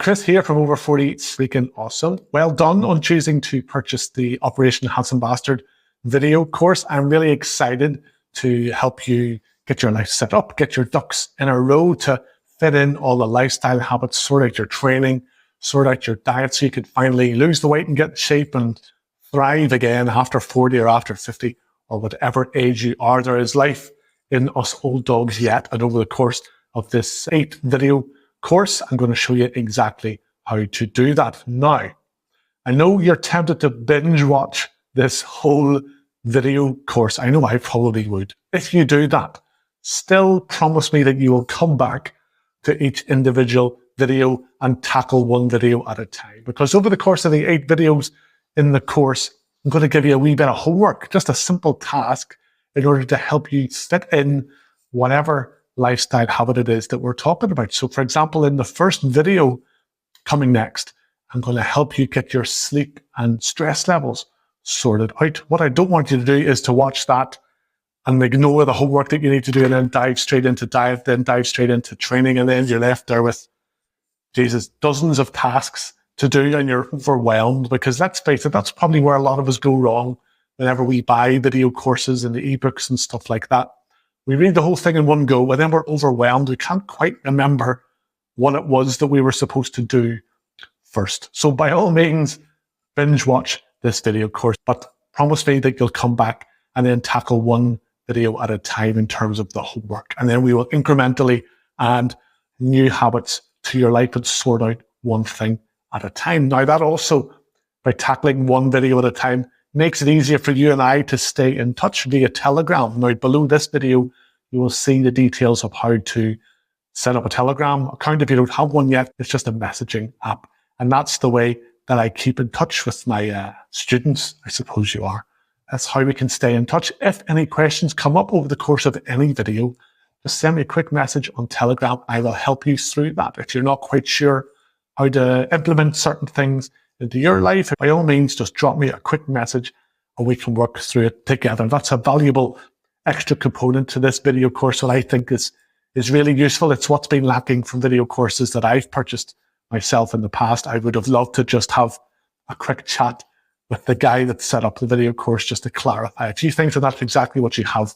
Chris here from Over 40 Freaking Awesome. Well done on choosing to purchase the Operation Handsome Bastard video course. I'm really excited to help you get your life set up, get your ducks in a row to fit in all the lifestyle habits, sort out your training, sort out your diet so you can finally lose the weight and get in shape and thrive again after 40 or after 50 or whatever age you are. There is life in us old dogs yet. And over the course of this 8 video course, I'm going to show you exactly how to do that. Now, I know you're tempted to binge watch this whole video course. I know I probably would. If you do that, still promise me that you will come back to each individual video and tackle one video at a time. Because over the course of the 8 videos in the course, I'm going to give you a wee bit of homework, just a simple task in order to help you fit in whatever lifestyle habit it is that we're talking about. So for example, in the first video coming next, I'm going to help you get your sleep and stress levels sorted out. What I don't want you to do is to watch that and ignore the homework that you need to do and then dive straight into diet, then dive straight into training, and then you're left there with, Jesus, dozens of tasks to do and you're overwhelmed. Because let's face it, that's probably where a lot of us go wrong whenever we buy video courses and the ebooks and stuff like that. We read the whole thing in one go, and then we're overwhelmed. We can't quite remember what it was that we were supposed to do first. So by all means, binge watch this video course, but promise me that you'll come back and then tackle one video at a time in terms of the homework. And then we will incrementally add new habits to your life and sort out one thing at a time. Now that also, by tackling one video at a time, makes it easier for you and I to stay in touch via Telegram. Now, below this video, you will see the details of how to set up a Telegram account. If you don't have one yet, it's just a messaging app. And that's the way that I keep in touch with my students. I suppose you are. That's how we can stay in touch. If any questions come up over the course of any video, just send me a quick message on Telegram. I will help you through that. If you're not quite sure how to implement certain things into your life, by all means, just drop me a quick message and we can work through it together. That's a valuable extra component to this video course that I think is really useful. It's what's been lacking from video courses that I've purchased myself in the past. I would have loved to just have a quick chat with the guy that set up the video course just to clarify a few things, and that's exactly what you have.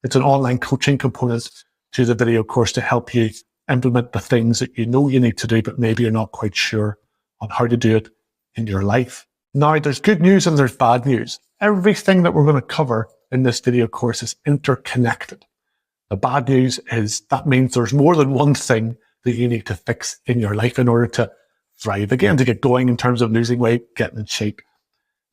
It's an online coaching component to the video course to help you implement the things that you know you need to do, but maybe you're not quite sure on how to do it in your life. Now, there's good news and there's bad news. Everything that we're going to cover in this video course is interconnected. The bad news is that means there's more than one thing that you need to fix in your life in order to thrive again, to get going in terms of losing weight, getting in shape,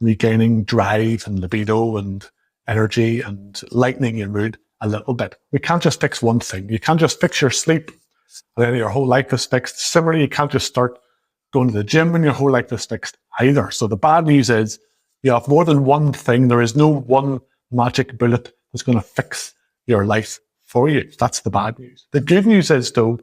regaining drive and libido and energy and lightening your mood a little bit. We can't just fix one thing. You can't just fix your sleep and then your whole life is fixed. Similarly, you can't just start going to the gym and your whole life is fixed either. So the bad news is you have more than one thing. There is no one magic bullet that's going to fix your life for you. That's the bad news. The good news is, though,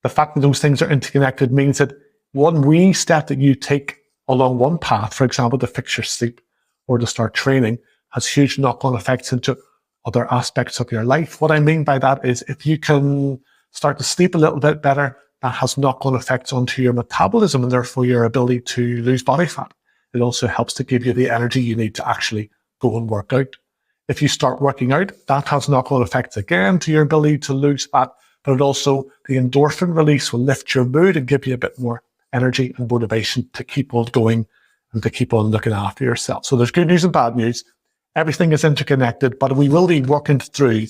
the fact that those things are interconnected means that one wee step that you take along one path, for example, to fix your sleep or to start training, has huge knock-on effects into other aspects of your life. What I mean by that is if you can start to sleep a little bit better, that has knock-on effects onto your metabolism and therefore your ability to lose body fat. It also helps to give you the energy you need to actually go and work out. If you start working out, that has knock-on effects again to your ability to lose fat, but it also, the endorphin release will lift your mood and give you a bit more energy and motivation to keep on going and to keep on looking after yourself. So there's good news and bad news. Everything is interconnected, but we will be working through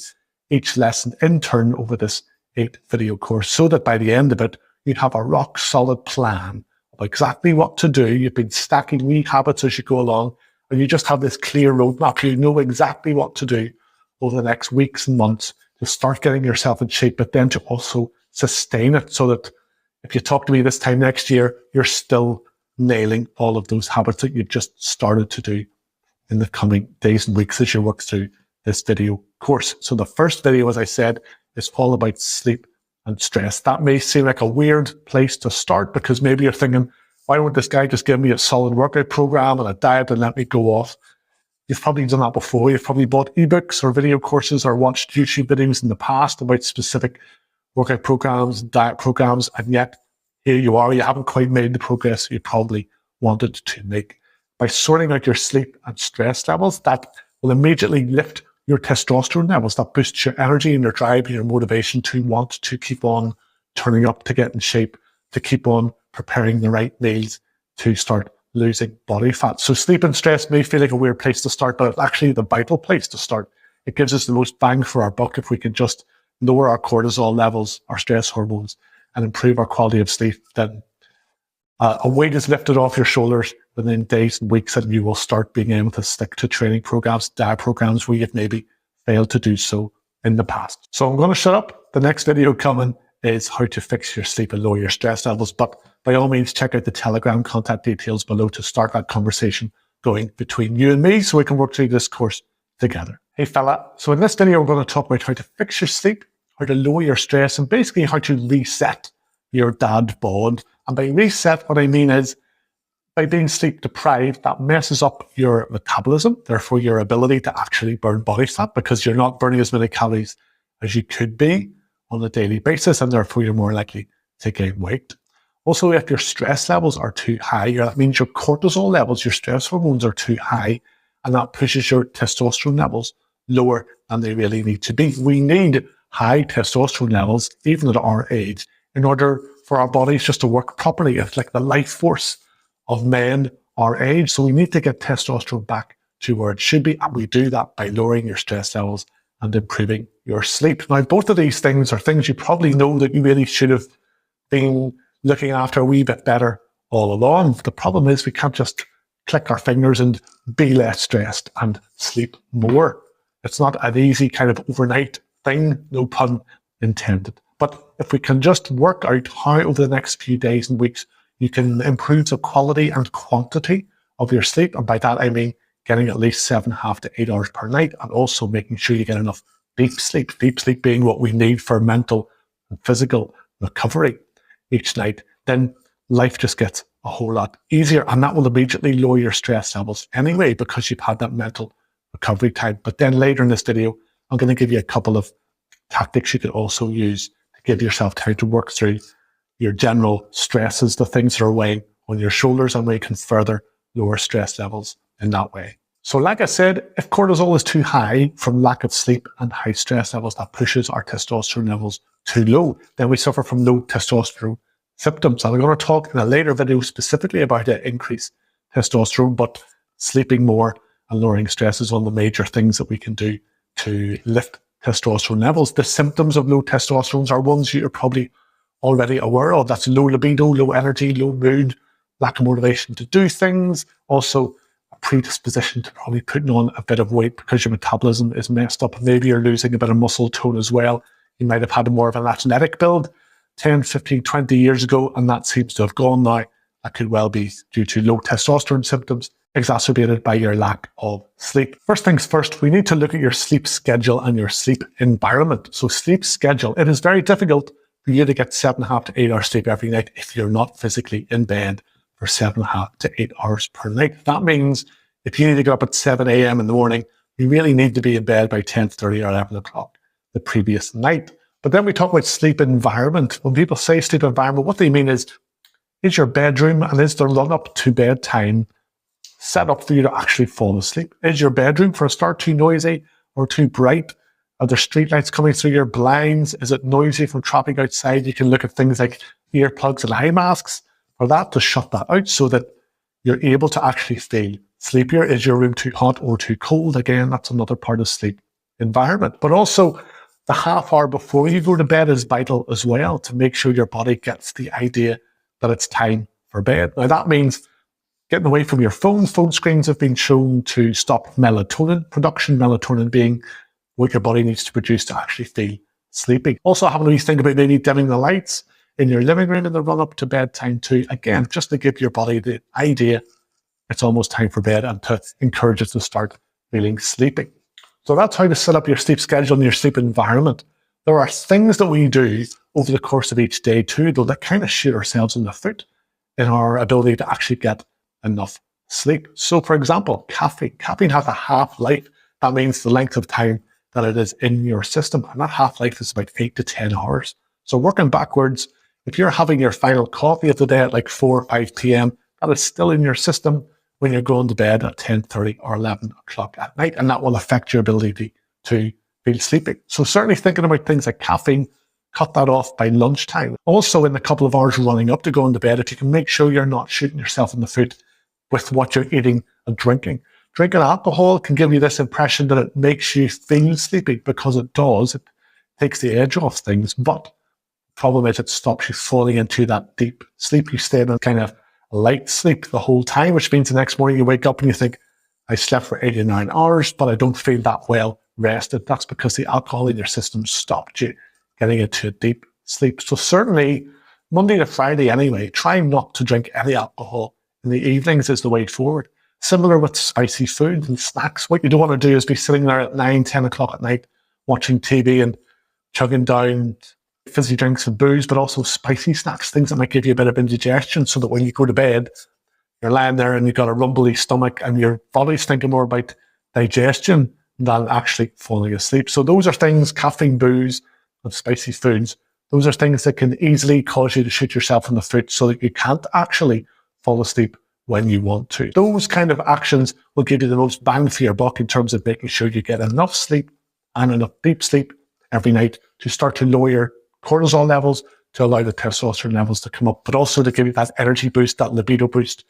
each lesson in turn over this 8 video course so that by the end of it, you have a rock solid plan of exactly what to do. You've been stacking wee habits as you go along, and you just have this clear roadmap. You know exactly what to do over the next weeks and months to start getting yourself in shape, but then to also sustain it so that if you talk to me this time next year, you're still nailing all of those habits that you've just started to do in the coming days and weeks as you work through this video course. So the first video, as I said, is all about sleep and stress. That may seem like a weird place to start because maybe you're thinking, why won't this guy just give me a solid workout program and a diet and let me go off? You've probably done that before. You've probably bought ebooks or video courses or watched YouTube videos in the past about specific workout programs, diet programs, and yet here you are, you haven't quite made the progress you probably wanted to make. By sorting out your sleep and stress levels, that will immediately lift your testosterone levels. That boosts your energy and your drive and your motivation to want to keep on turning up, to get in shape, to keep on preparing the right meals, to start losing body fat. So sleep and stress may feel like a weird place to start, but it's actually the vital place to start. It gives us the most bang for our buck if we can just lower our cortisol levels, our stress hormones, and improve our quality of sleep. Then a weight is lifted off your shoulders within days and weeks, and you will start being able to stick to training programs, diet programs where you've maybe failed to do so in the past. So I'm going to shut up. The next video coming is how to fix your sleep and lower your stress levels. But by all means, check out the Telegram contact details below to start that conversation going between you and me so we can work through this course together. Hey fella, so in this video, we're going to talk about how to fix your sleep, how to lower your stress, and basically how to reset your dad bod. And by reset, what I mean is by being sleep deprived, that messes up your metabolism, therefore your ability to actually burn body fat, because you're not burning as many calories as you could be on a daily basis, and therefore you're more likely to gain weight. Also, if your stress levels are too high, that means your cortisol levels, your stress hormones are too high, and that pushes your testosterone levels lower than they really need to be. We need high testosterone levels, even at our age, in order for our bodies just to work properly. It's like the life force of men our age. So we need to get testosterone back to where it should be. And we do that by lowering your stress levels and improving your sleep. Now, both of these things are things you probably know that you really should have been looking after a wee bit better all along. The problem is we can't just click our fingers and be less stressed and sleep more. It's not an easy kind of overnight thing, no pun intended. But if we can just work out how over the next few days and weeks you can improve the quality and quantity of your sleep, and by that I mean getting at least 7.5 to 8 hours per night, and also making sure you get enough deep sleep being what we need for mental and physical recovery each night, then life just gets a whole lot easier, and that will immediately lower your stress levels anyway because you've had that mental recovery time. But then later in this video, I'm going to give you a couple of tactics you could also use to give yourself time to work through your general stresses, the things that are weighing on your shoulders, and we can further lower stress levels in that way. So like I said, if cortisol is too high from lack of sleep and high stress levels, that pushes our testosterone levels too low. Then we suffer from low testosterone symptoms. And I'm going to talk in a later video specifically about how to increase testosterone, but sleeping more and lowering stress is one of the major things that we can do to lift testosterone levels. The symptoms of low testosterone are ones you're probably already aware of. That's low libido, low energy, low mood, lack of motivation to do things. Also, a predisposition to probably putting on a bit of weight because your metabolism is messed up. Maybe you're losing a bit of muscle tone as well. You might have had more of an athletic build 10, 15, 20 years ago, and that seems to have gone now. That could well be due to low testosterone symptoms exacerbated by your lack of sleep. First things first, we need to look at your sleep schedule and your sleep environment. So sleep schedule, it is very difficult for you to get 7.5 to 8 hours sleep every night if you're not physically in bed for 7.5 to 8 hours per night. That means if you need to get up at 7 a.m. in the morning, you really need to be in bed by 10:30 or 11 o'clock the previous night. But then we talk about sleep environment. When people say sleep environment, what they mean is your bedroom and is the run up to bedtime set up for you to actually fall asleep? Is your bedroom, for a start, too noisy or too bright? Are there streetlights coming through your blinds? Is it noisy from traffic outside? You can look at things like earplugs and eye masks for that to shut that out so that you're able to actually feel sleepier. Is your room too hot or too cold? Again, that's another part of sleep environment. But also, the half hour before you go to bed is vital as well to make sure your body gets the idea that it's time for bed. Now, that means getting away from your phone. Phone screens have been shown to stop melatonin production, melatonin being what your body needs to produce to actually feel sleepy. Also, having a wee think about maybe dimming the lights in your living room in the run up to bedtime too. Again, just to give your body the idea it's almost time for bed and to encourage it to start feeling sleepy. So that's how to set up your sleep schedule and your sleep environment. There are things that we do over the course of each day too, though, that kind of shoot ourselves in the foot in our ability to actually get enough sleep. So for example, caffeine. Caffeine has a half-life. That means the length of time that it is in your system. And that half-life is about 8 to 10 hours. So working backwards, If you're having your final coffee of the day at like 4 or 5 p.m., that is still in your system when you're going to bed at 10:30 or 11 o'clock at night, and that will affect your ability to feel sleepy. So certainly thinking about things like caffeine, cut that off by lunchtime. Also, in the couple of hours running up to going to bed, if you can make sure you're not shooting yourself in the foot with what you're eating and drinking. Drinking alcohol can give you this impression that it makes you feel sleepy, because it does. It takes the edge off things, but the problem is it stops you falling into that deep sleep. You stay in a kind of light sleep the whole time, which means the next morning you wake up and you think, I slept for 8 or 9 hours, but I don't feel that well rested. That's because the alcohol in your system stopped you getting into a deep sleep. So certainly Monday to Friday anyway, try not to drink any alcohol in the evenings is the way forward. Similar with spicy food and snacks. What you don't want to do is be sitting there at 9, 10 o'clock at night watching TV and chugging down fizzy drinks and booze, but also spicy snacks, things that might give you a bit of indigestion, so that when you go to bed, you're lying there and you've got a rumbly stomach and your body's thinking more about digestion than actually falling asleep. So those are things, caffeine, booze, and spicy foods, those are things that can easily cause you to shoot yourself in the foot so that you can't actually fall asleep when you want to. Those kind of actions will give you the most bang for your buck in terms of making sure you get enough sleep and enough deep sleep every night to start to lower your cortisol levels, to allow the testosterone levels to come up, but also to give you that energy boost, that libido boost,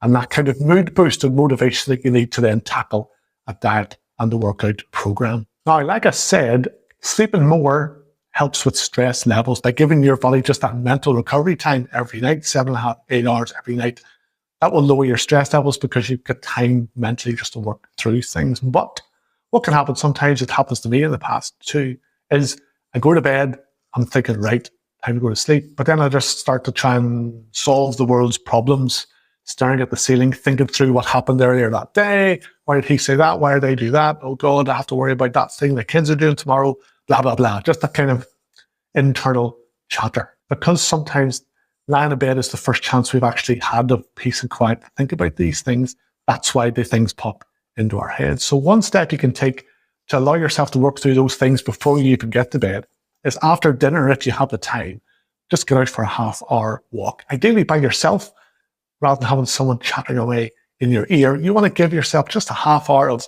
and that kind of mood boost and motivation that you need to then tackle a diet and the workout program. Now, like I said, sleeping more helps with stress levels by giving your body just that mental recovery time every night, 7.5, 8 hours every night. That will lower your stress levels because you've got time mentally just to work through things. But what can happen, sometimes it happens to me in the past too, is I go to bed, I'm thinking, right, time to go to sleep. But then I just start to try and solve the world's problems, staring at the ceiling, thinking through what happened earlier that day. Why did he say that? Why did they do that? Oh God, I have to worry about that thing the kids are doing tomorrow, blah, blah, blah. Just that kind of internal chatter. Because sometimes lying in bed is the first chance we've actually had of peace and quiet to think about these things. That's why the things pop into our heads. So one step you can take to allow yourself to work through those things before you even get to bed is after dinner, if you have the time, just get out for a half-hour walk. Ideally by yourself, rather than having someone chatting away in your ear. You want to give yourself just a half hour of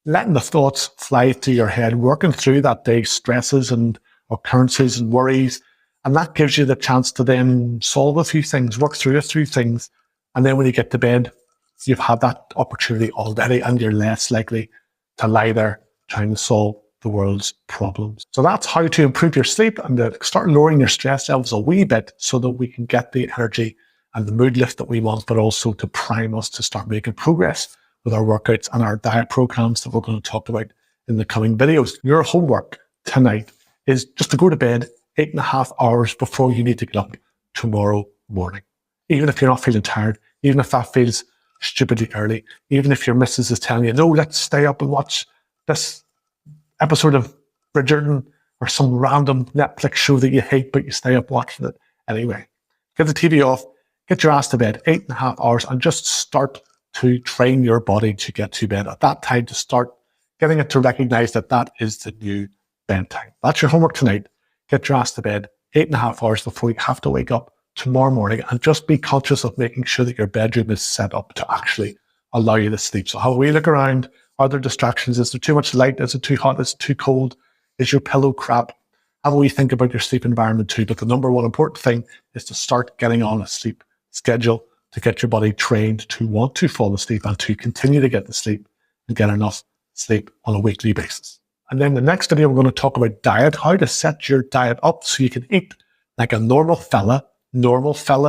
letting the thoughts fly through your head, working through that day's stresses and occurrences and worries. And that gives you the chance to then solve a few things, work through a few things. And then when you get to bed, you've had that opportunity already and you're less likely to lie there trying to solve the world's problems. So that's how to improve your sleep and to start lowering your stress levels a wee bit so that we can get the energy and the mood lift that we want, but also to prime us to start making progress with our workouts and our diet programs that we're going to talk about in the coming videos. Your homework tonight is just to go to bed 8.5 hours before you need to get up tomorrow morning. Even if you're not feeling tired, even if that feels stupidly early, even if your missus is telling you, no, let's stay up and watch this episode of Bridgerton or some random Netflix show that you hate, but you stay up watching it anyway. Get the TV off, get your ass to bed, 8.5 hours, and just start to train your body to get to bed at that time, to start getting it to recognize that that is the new bedtime. That's your homework tonight. Get your ass to bed 8.5 hours before you have to wake up tomorrow morning, and just be conscious of making sure that your bedroom is set up to actually allow you to sleep. So have a wee look around. Are there distractions? Is there too much light? Is it too hot? Is it too cold? Is your pillow crap? Have a wee think about your sleep environment too. But the number one important thing is to start getting on a sleep schedule to get your body trained to want to fall asleep and to continue to get the sleep and get enough sleep on a weekly basis. And then the next video, we're going to talk about diet, how to set your diet up so you can eat like a normal fella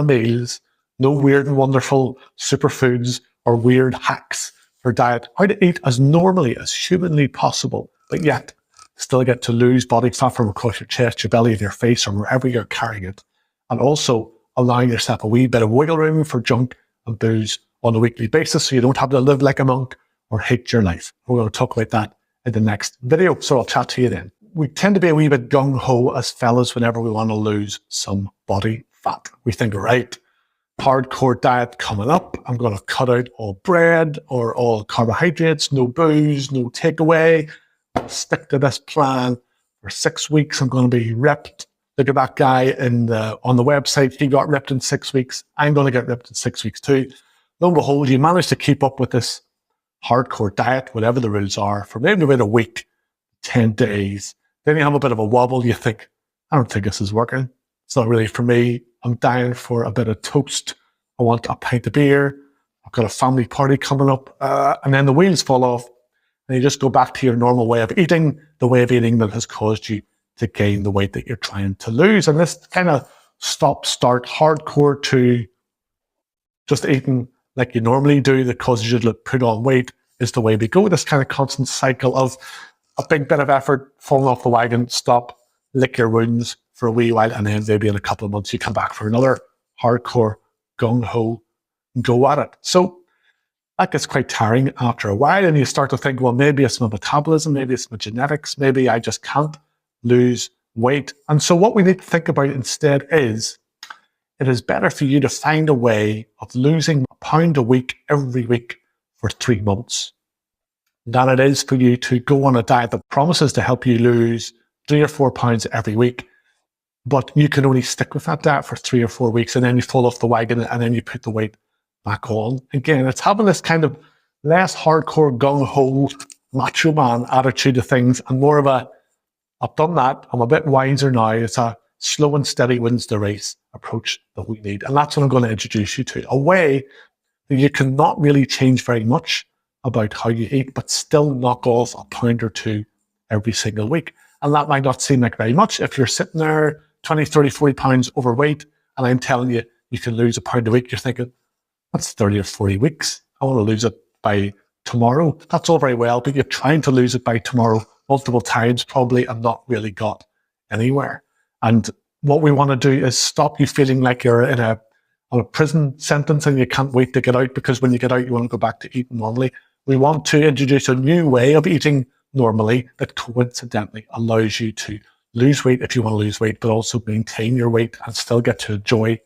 meals, no weird and wonderful superfoods or weird hacks for diet, how to eat as normally as humanly possible, but yet still get to lose body fat from across your chest, your belly, and your face, or wherever you're carrying it. And also allowing yourself a wee bit of wiggle room for junk and booze on a weekly basis so you don't have to live like a monk or hate your life. We're going to talk about that in the next video, so I'll chat to you then. We tend to be a wee bit gung-ho as fellas whenever we want to lose some body fat. We think, right, hardcore diet coming up. I'm going to cut out all bread or all carbohydrates, no booze, no takeaway. I'll stick to this plan for 6 weeks. I'm going to be ripped. look at that guy on the website, he got ripped in 6 weeks. I'm going to get ripped in 6 weeks too. Lo and behold, you manage to keep up with this hardcore diet, whatever the rules are, for maybe about a week, 10 days. Then you have a bit of a wobble. You think, I don't think this is working. It's not really for me. I'm dying for a bit of toast. I want a pint of beer. I've got a family party coming up. And then the wheels fall off and you just go back to your normal way of eating, the way of eating that has caused you to gain the weight that you're trying to lose. And this kind of stop-start hardcore to just eating like you normally do that causes you to put on weight is the way we go. This kind of constant cycle of a big bit of effort, falling off the wagon, stop, lick your wounds for a wee while, and then maybe in a couple of months you come back for another hardcore gung-ho go at it. So that gets quite tiring after a while, and you start to think, well, maybe it's my metabolism, maybe it's my genetics, maybe I just can't lose weight. And so what we need to think about instead is, it is better for you to find a way of losing a pound a week every week for 3 months than it is for you to go on a diet that promises to help you lose 3 or 4 pounds every week, but you can only stick with that diet for 3 or 4 weeks and then you fall off the wagon and then you put the weight back on. Again, it's having this kind of less hardcore gung-ho macho man attitude to things and more of a, I've done that, I'm a bit wiser now. It's a slow and steady wins the race approach that we need. And that's what I'm going to introduce you to. A way that you can not really change very much about how you eat, but still knock off a pound or 2 every single week. And that might not seem like very much. If you're sitting there 20, 30, 40 pounds overweight, and I'm telling you, you can lose a pound a week, you're thinking, that's 30 or 40 weeks. I want to lose it by tomorrow. That's all very well, but you're trying to lose it by tomorrow multiple times probably and not really got anywhere. And what we want to do is stop you feeling like you're on a prison sentence and you can't wait to get out, because when you get out, you want to go back to eating normally. We want to introduce a new way of eating normally that coincidentally allows you to lose weight if you want to lose weight, but also maintain your weight and still get to enjoy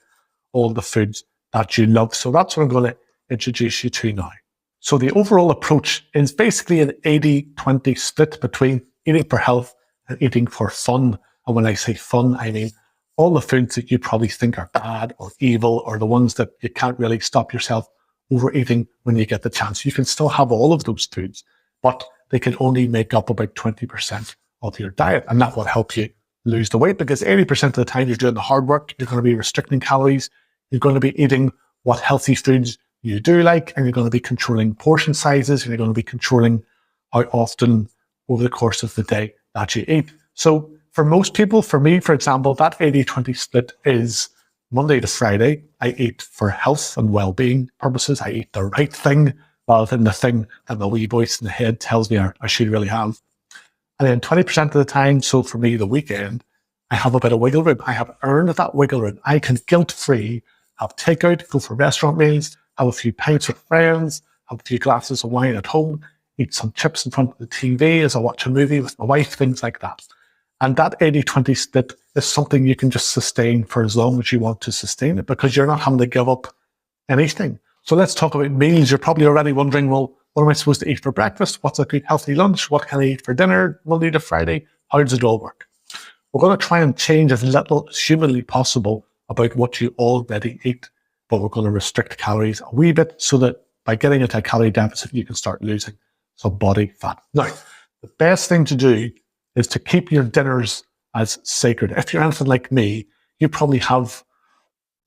all the foods that you love. So that's what I'm going to introduce you to now. So the overall approach is basically an 80-20 split between eating for health and eating for fun. And when I say fun, I mean all the foods that you probably think are bad or evil, or the ones that you can't really stop yourself overeating when you get the chance. You can still have all of those foods, but they can only make up about 20% of your diet. And that will help you lose the weight, because 80% of the time you're doing the hard work. You're going to be restricting calories. You're going to be eating what healthy foods you do like, and you're going to be controlling portion sizes, and you're going to be controlling how often over the course of the day that you eat. So for most people, for me, for example, that 80-20 split is Monday to Friday. I eat for health and well-being purposes. I eat the right thing rather than the thing that the wee voice in the head tells me I should really have. And then 20% of the time, so for me, the weekend, I have a bit of wiggle room. I have earned that wiggle room. I can guilt-free have takeout, go for restaurant meals, have a few pints with friends, have a few glasses of wine at home, eat some chips in front of the TV as I watch a movie with my wife, things like that. And that 80-20 split is something you can just sustain for as long as you want to sustain it, because you're not having to give up anything. So let's talk about meals. You're probably already wondering, well, what am I supposed to eat for breakfast? What's a good healthy lunch? What can I eat for dinner Monday to Friday? How does it all work? We're going to try and change as little as humanly possible about what you already eat, but we're going to restrict calories a wee bit so that by getting into a calorie deficit, you can start losing some body fat. Now, the best thing to do is to keep your dinners as sacred. If you're anything like me, you probably have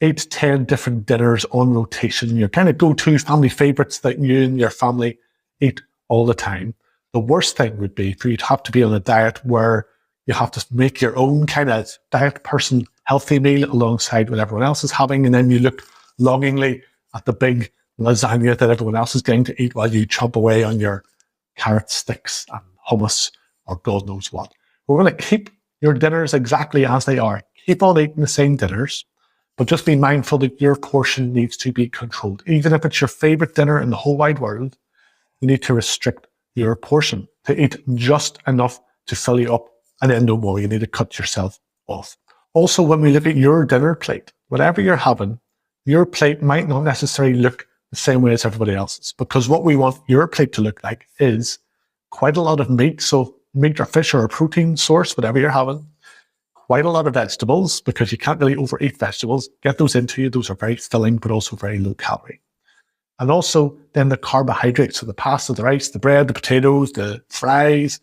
8 to 10 different dinners on rotation. Your kind of go-to family favorites that you and your family eat all the time. The worst thing would be for you to have to be on a diet where you have to make your own kind of diet person healthy meal alongside what everyone else is having, and then you look longingly at the big lasagna that everyone else is getting to eat while you chomp away on your carrot sticks and hummus or God knows what. We're going to keep your dinners exactly as they are. Keep on eating the same dinners, but just be mindful that your portion needs to be controlled. Even if it's your favorite dinner in the whole wide world, you need to restrict your portion to eat just enough to fill you up, and then no more. You need to cut yourself off. Also, when we look at your dinner plate, whatever you're having, your plate might not necessarily look the same way as everybody else's, because what we want your plate to look like is quite a lot of meat. So meat or fish or a protein source, whatever you're having, quite a lot of vegetables because you can't really overeat vegetables. Get those into you. Those are very filling, but also very low calorie. And also then the carbohydrates, so the pasta, the rice, the bread, the potatoes, the fries,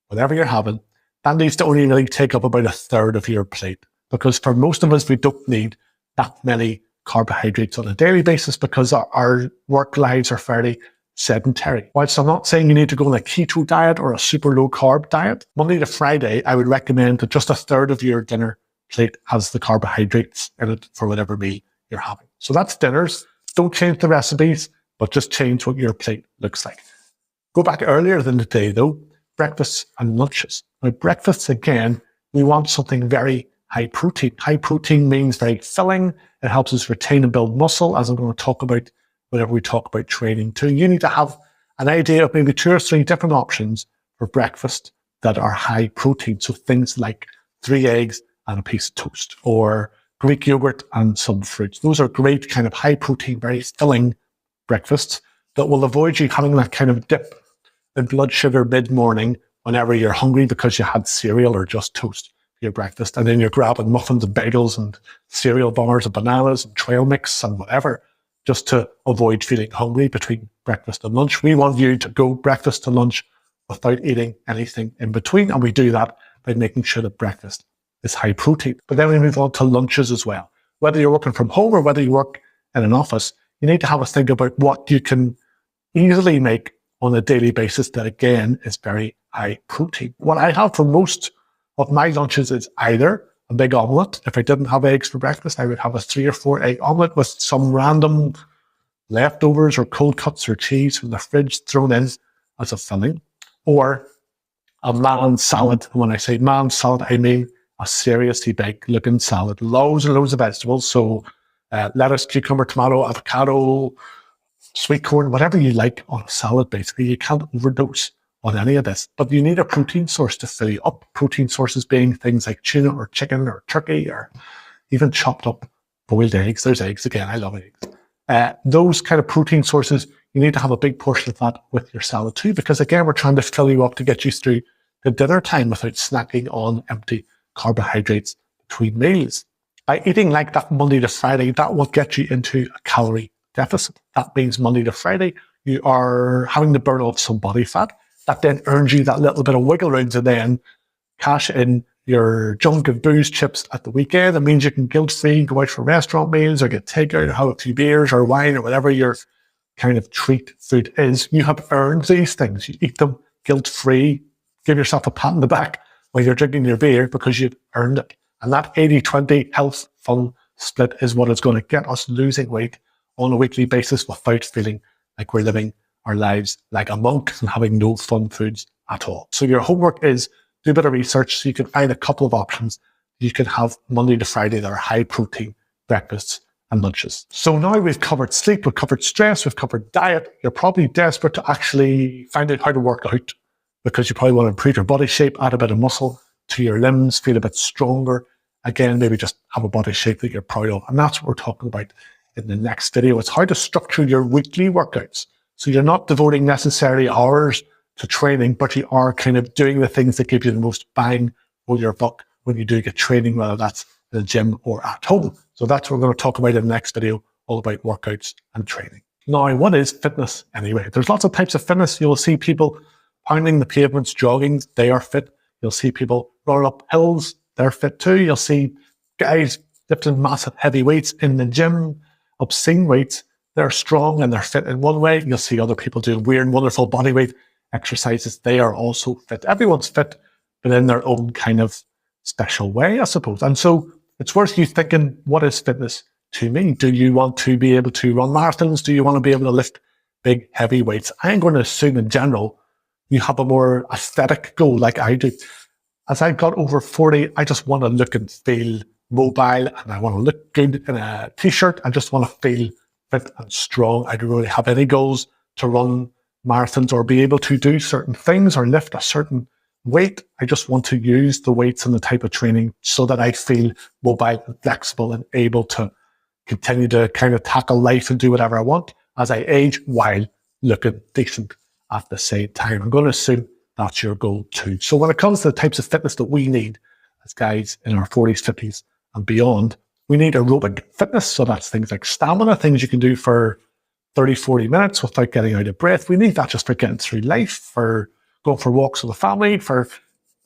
whatever you're having, that needs to only really take up about a third of your plate. Because for most of us, we don't need that many carbohydrates on a daily basis because our work lives are fairly sedentary. Whilst I'm not saying you need to go on a keto diet or a super low carb diet, Monday to Friday, I would recommend that just a third of your dinner plate has the carbohydrates in it for whatever meal you're having. So that's dinners. Don't change the recipes, but just change what your plate looks like. Go back earlier than the day though, breakfasts and lunches. Now breakfasts, again, we want something very high protein. High protein means very filling. It helps us retain and build muscle, as I'm going to talk about whenever we talk about training too. You need to have an idea of maybe 2 or 3 different options for breakfast that are high protein. So things like 3 eggs and a piece of toast, or Greek yogurt and some fruits. Those are great kind of high protein, very filling breakfasts that will avoid you having that kind of dip in blood sugar mid-morning whenever you're hungry because you had cereal or just toast for your breakfast. And then you're grabbing muffins and bagels and cereal bars and bananas and trail mix and whatever, just to avoid feeling hungry between breakfast and lunch. We want you to go breakfast to lunch without eating anything in between. And we do that by making sure that breakfast is high protein. But then we move on to lunches as well. Whether you're working from home or whether you work in an office, you need to have a think about what you can easily make on a daily basis that, again, is very high protein. What I have for most of my lunches is either a big omelette. If I didn't have eggs for breakfast, I would have a 3 or 4 egg omelette with some random leftovers or cold cuts or cheese from the fridge thrown in as a filling, or a man salad. When I say man salad, I mean a seriously big looking salad, loads and loads of vegetables. So lettuce, cucumber, tomato, avocado, sweet corn, whatever you like on a salad, basically. You can't overdose on any of this, but you need a protein source to fill you up. Protein sources being things like tuna or chicken or turkey or even chopped up boiled eggs. There's eggs again. I love eggs. Those kind of protein sources, you need to have a big portion of that with your salad too, because again, we're trying to fill you up to get you through the dinner time without snacking on empty carbohydrates between meals. By eating like that Monday to Friday, that will get you into a calorie deficit. That means Monday to Friday, you are having to burn off some body fat. That then earns you that little bit of wiggle room to then cash in your junk and booze chips at the weekend. It means you can guilt-free go out for restaurant meals or get takeout or have a few beers or wine or whatever your kind of treat food is. You have earned these things. You eat them guilt-free. Give yourself a pat on the back while you're drinking your beer because you've earned it. And that 80-20 health fun split is what is going to get us losing weight on a weekly basis without feeling like we're living our lives like a monk and having no fun foods at all. So your homework is do a bit of research so you can find a couple of options you can have Monday to Friday that are high protein breakfasts and lunches. So now we've covered sleep, we've covered stress, we've covered diet. You're probably desperate to actually find out how to work out because you probably want to improve your body shape, add a bit of muscle to your limbs, feel a bit stronger. Again, maybe just have a body shape that you're proud of. And that's what we're talking about in the next video. It's how to structure your weekly workouts. So you're not devoting necessarily hours to training, but you are kind of doing the things that give you the most bang for your buck when you do get training, whether that's in the gym or at home. So that's what we're going to talk about in the next video, all about workouts and training. Now, what is fitness anyway? There's lots of types of fitness. You'll see people pounding the pavements, jogging, they are fit. You'll see people running up hills, they're fit too. You'll see guys lifting massive heavy weights in the gym, obscene weights. They're strong and they're fit in one way. You'll see other people doing weird, wonderful bodyweight exercises. They are also fit. Everyone's fit, but in their own kind of special way, I suppose. And so it's worth you thinking, what is fitness to me? Do you want to be able to run marathons? Do you want to be able to lift big, heavy weights? I'm going to assume in general, you have a more aesthetic goal like I do. As I've got over 40, I just want to look and feel mobile and I want to look good in a t-shirt. I just want to feel fit and strong. I don't really have any goals to run marathons or be able to do certain things or lift a certain weight. I just want to use the weights and the type of training so that I feel mobile and flexible and able to continue to kind of tackle life and do whatever I want as I age while looking decent at the same time. I'm going to assume that's your goal too. So when it comes to the types of fitness that we need as guys in our 40s, 50s and beyond, we need aerobic fitness. So that's things like stamina, things you can do for 30, 40 minutes without getting out of breath. We need that just for getting through life, for going for walks with the family, for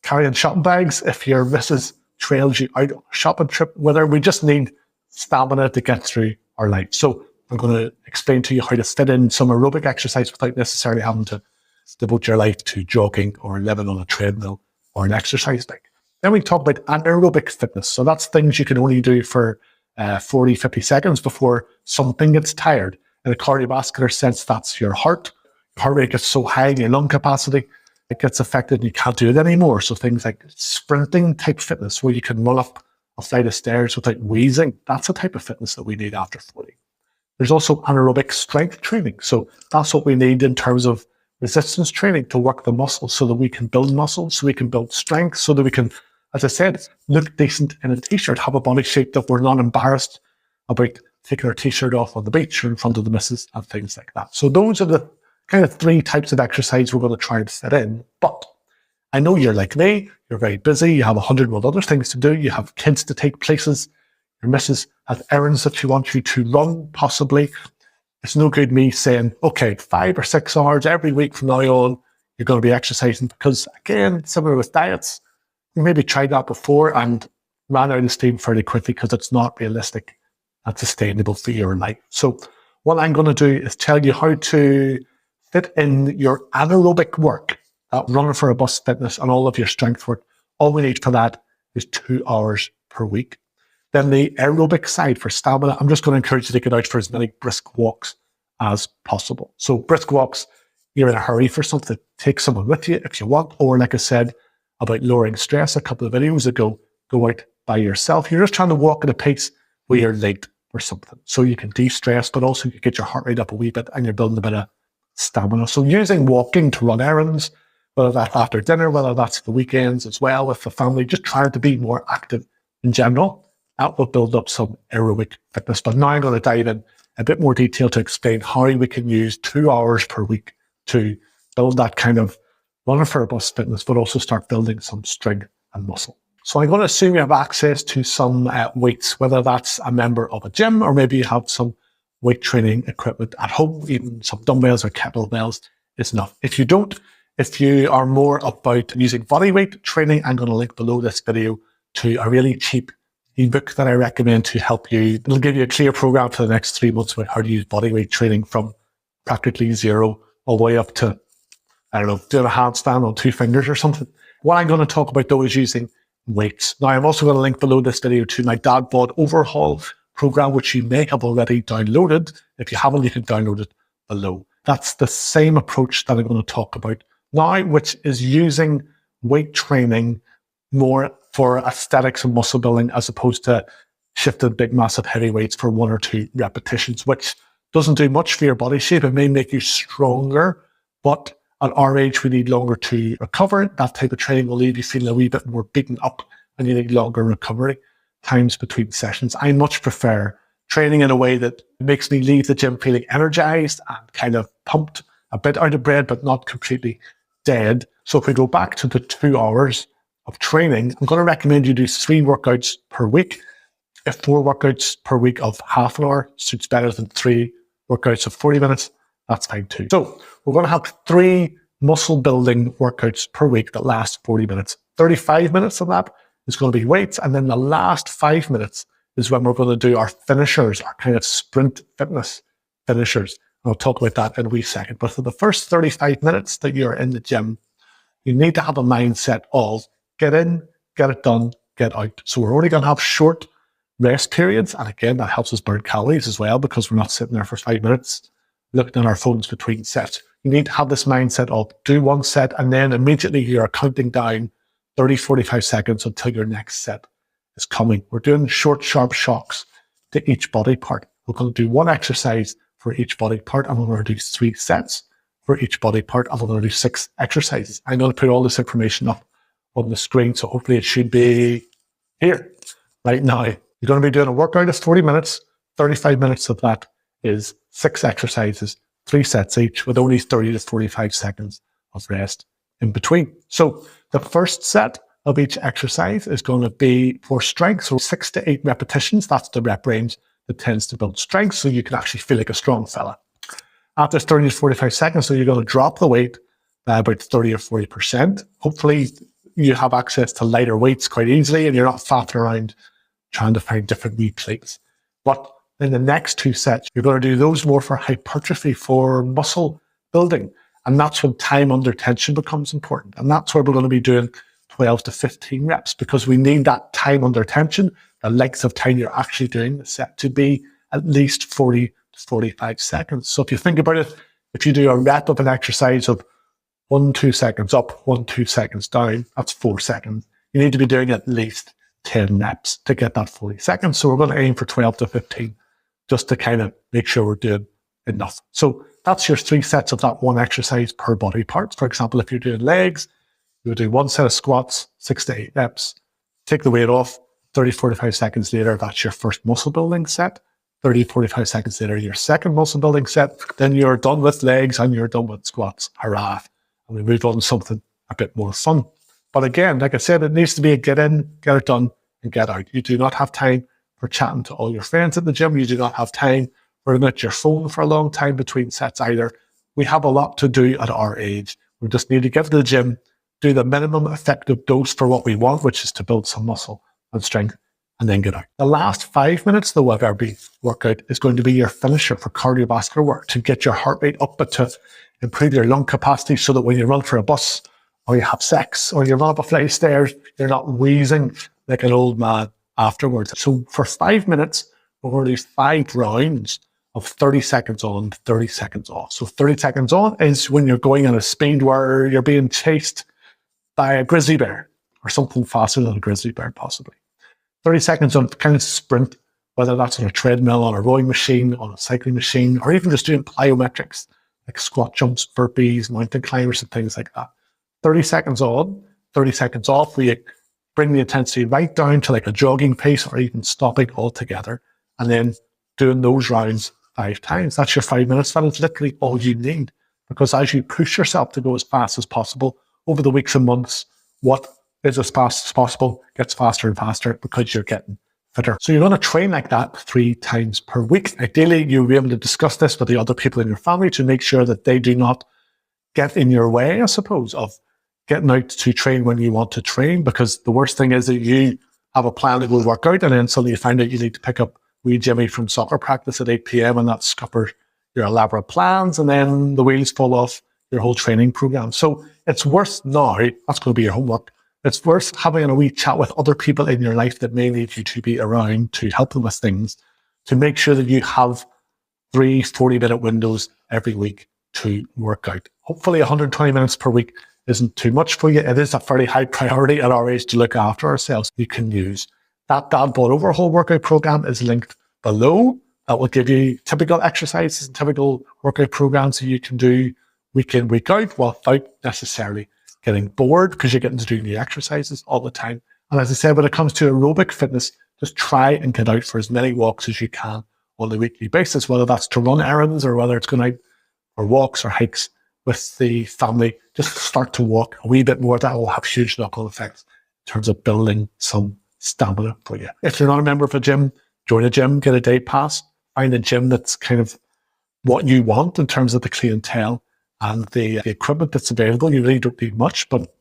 carrying shopping bags. If your missus trails you out on a shopping trip with her, we just need stamina to get through our life. So I'm going to explain to you how to fit in some aerobic exercise without necessarily having to devote your life to jogging or living on a treadmill or an exercise bike. Then we talk about anaerobic fitness. So that's things you can only do for 40, 50 seconds before something gets tired. In a cardiovascular sense, that's your heart. Your heart rate gets so high, your lung capacity, it gets affected and you can't do it anymore. So things like sprinting type fitness, where you can run up a flight of stairs without wheezing, that's a type of fitness that we need after 40. There's also anaerobic strength training. So that's what we need in terms of resistance training to work the muscles so that we can build muscles, so we can build strength, so that we can, as I said, look decent in a t-shirt, have a body shape that we're not embarrassed about taking our t-shirt off on the beach or in front of the missus and things like that. So those are the kind of 3 types of exercise we're going to try and fit in. But I know you're like me, you're very busy, you have 100 other things to do, you have kids to take places, your missus has errands that she wants you to run, possibly. It's no good me saying, okay, 5 or 6 hours every week from now on, you're going to be exercising, because again, similar with diets, you maybe tried that before and ran out of steam fairly quickly because it's not realistic and sustainable for your life. So what I'm going to do is tell you how to fit in your anaerobic work, that running for a bus fitness and all of your strength work. All we need for that is 2 hours per week. Then the aerobic side for stamina, I'm just going to encourage you to get out for as many brisk walks as possible. So brisk walks, you're in a hurry for something, take someone with you if you want, or like I said about lowering stress a couple of videos ago, go out by yourself. You're just trying to walk at a pace where you're late or something. So you can de-stress, but also you get your heart rate up a wee bit and you're building a bit of stamina. So using walking to run errands, whether that's after dinner, whether that's the weekends as well with the family, just trying to be more active in general. That will build up some aerobic fitness. But now I'm going to dive in a bit more detail to explain how we can use 2 hours per week to build that kind of running for a bus fitness, but also start building some strength and muscle. So I'm going to assume you have access to some weights, whether that's a member of a gym or maybe you have some weight training equipment at home, even some dumbbells or kettlebells is enough. If you don't, if you are more about using body weight training, I'm going to link below this video to a really cheap ebook that I recommend to help you. It'll give you a clear program for the next 3 months about how to use bodyweight training from practically zero all the way up to, I don't know, doing a handstand on 2 fingers or something. What I'm going to talk about though is using weights. Now I'm also going to link below this video to my Dad Bod Overhaul program, which you may have already downloaded. If you haven't, you can download it below. That's the same approach that I'm going to talk about now, which is using weight training more for aesthetics and muscle building as opposed to shifting big, massive heavy weights for 1 or 2 repetitions, which doesn't do much for your body shape. It may make you stronger, but at our age, we need longer to recover. That type of training will leave you feeling a wee bit more beaten up and you need longer recovery times between sessions. I much prefer training in a way that makes me leave the gym feeling energized and kind of pumped, a bit out of breath, but not completely dead. So if we go back to the 2 hours of training, I'm going to recommend you do 3 workouts per week. If 4 workouts per week of half an hour suits better than 3 workouts of 40 minutes, that's fine too. So we're going to have 3 muscle building workouts per week that last 40 minutes. 35 minutes of that is going to be weights. And then the last 5 minutes is when we're going to do our finishers, our kind of sprint fitness finishers. And I'll talk about that in a wee second. But for the first 35 minutes that you're in the gym, you need to have a mindset of get in, get it done, get out. So we're only going to have short rest periods. And again, that helps us burn calories as well because we're not sitting there for 5 minutes looking at our phones between sets. You need to have this mindset of do 1 set and then immediately you're counting down 30, 45 seconds until your next set is coming. We're doing short, sharp shocks to each body part. We're going to do 1 exercise for each body part and we're going to do 3 sets for each body part and we're going to do 6 exercises. I'm going to put all this information up on the screen, so hopefully it should be here right now. You're going to be doing a workout of 40 minutes. 35 minutes of that is 6 exercises, 3 sets each with only 30 to 45 seconds of rest in between. So the first set of each exercise is going to be for strength. So 6 to 8 repetitions. That's the rep range that tends to build strength. So you can actually feel like a strong fella. After 30 to 45 seconds, so you're going to drop the weight by about 30 or 40%. Hopefully you have access to lighter weights quite easily and you're not faffing around trying to find different weight plates. But in the next 2 sets, you're going to do those more for hypertrophy, for muscle building. And that's when time under tension becomes important. And that's where we're going to be doing 12 to 15 reps, because we need that time under tension, the length of time you're actually doing the set, to be at least 40 to 45 seconds. So if you think about it, if you do a rep of an exercise of 1-2 seconds up, 1-2 seconds down, that's 4 seconds. You need to be doing at least 10 reps to get that 40 seconds. So we're going to aim for 12 to 15 just to kind of make sure we're doing enough. So that's your 3 sets of that one exercise per body part. For example, if you're doing legs, you would do 1 set of squats, 6 to 8 reps, take the weight off, 30, 45 seconds later, that's your first muscle building set. 30, 45 seconds later, your second muscle building set. Then you're done with legs and you're done with squats. Hurrah. And we move on to something a bit more fun. But again, like I said, it needs to be a get in, get it done, and get out. You do not have time for chatting to all your friends at the gym. You do not have time for looking at your phone for a long time between sets either. We have a lot to do at our age. We just need to get to the gym, do the minimum effective dose for what we want, which is to build some muscle and strength, and then get out. The last 5 minutes of the wellbeing workout is going to be your finisher for cardiovascular work, to get your heart rate up, but to improve your lung capacity so that when you run for a bus or you have sex or you run up a flight of stairs, you're not wheezing like an old man afterwards. So for 5 minutes, we're going to do 5 rounds of 30 seconds on, 30 seconds off. So 30 seconds on is when you're going on a speed where you're being chased by a grizzly bear or something faster than a grizzly bear, possibly. 30 seconds on kind of sprint, whether that's on a treadmill, on a rowing machine, on a cycling machine, or even just doing plyometrics, like squat jumps, burpees, mountain climbers, and things like that. 30 seconds on, 30 seconds off, where you bring the intensity right down to like a jogging pace or even stopping altogether, and then doing those rounds 5 times. That's your 5 minutes. That is literally all you need, because as you push yourself to go as fast as possible over the weeks and months, what is as fast as possible gets faster and faster because you're getting fitter. So you're going to train like that 3 times per week. Ideally, you'll be able to discuss this with the other people in your family to make sure that they do not get in your way, I suppose, of getting out to train when you want to train, because the worst thing is that you have a plan to go work out and then suddenly you find out you need to pick up wee Jimmy from soccer practice at 8 p.m. and that scuppers your elaborate plans, and then the wheels fall off your whole training program. So it's worth now, that's going to be your homework, it's worth having a wee chat with other people in your life that may need you to be around to help them with things, to make sure that you have 3 40-minute windows every week to work out. Hopefully 120 minutes per week isn't too much for you. It is a fairly high priority at our age to look after ourselves. You can use that Dad Bod Overhaul workout program is linked below. That will give you typical exercises and typical workout programs that you can do week in, week out, without necessarily getting bored, because you're getting to do new exercises all the time. And as I said, when it comes to aerobic fitness, just try and get out for as many walks as you can on a weekly basis, whether that's to run errands or whether it's going out for walks or hikes with the family. Just start to walk a wee bit more. That will have huge knock-on effects in terms of building some stamina for you. If you're not a member of a gym, join a gym, get a day pass, find a gym that's kind of what you want in terms of the clientele and the equipment that's available. You really don't need much, but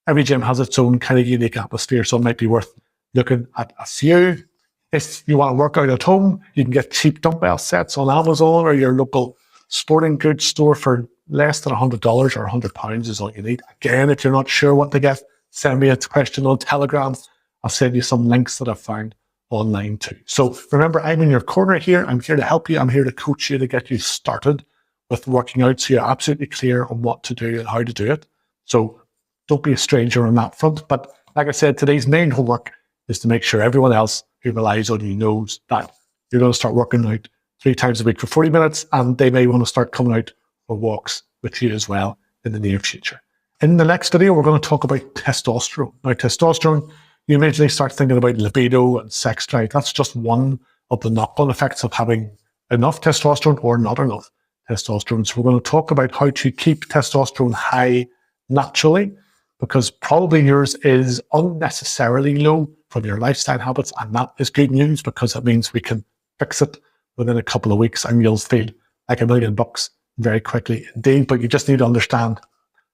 every gym has its own kind of unique atmosphere, so it might be worth looking at a few. If you want to work out at home, you can get cheap dumbbell sets on Amazon or your local sporting goods store for less than $100 or £100 is all you need. Again, if you're not sure what to get, send me a question on Telegram. I'll send you some links that I've found online too. So remember, I'm in your corner here. I'm here to help you. I'm here to coach you to get you started with working out so you're absolutely clear on what to do and how to do it. So don't be a stranger on that front. But like I said, today's main homework is to make sure everyone else who relies on you knows that you're going to start working out 3 times a week for 40 minutes, and they may want to start coming out for walks with you as well in the near future. In the next video, we're going to talk about testosterone. Now, testosterone, you immediately start thinking about libido and sex drive. That's just one of the knock-on effects of having enough testosterone or not enough testosterone. So we're going to talk about how to keep testosterone high naturally because probably yours is unnecessarily low from your lifestyle habits. And that is good news, because it means we can fix it within a couple of weeks and you'll feel like $1,000,000 very quickly indeed. But you just need to understand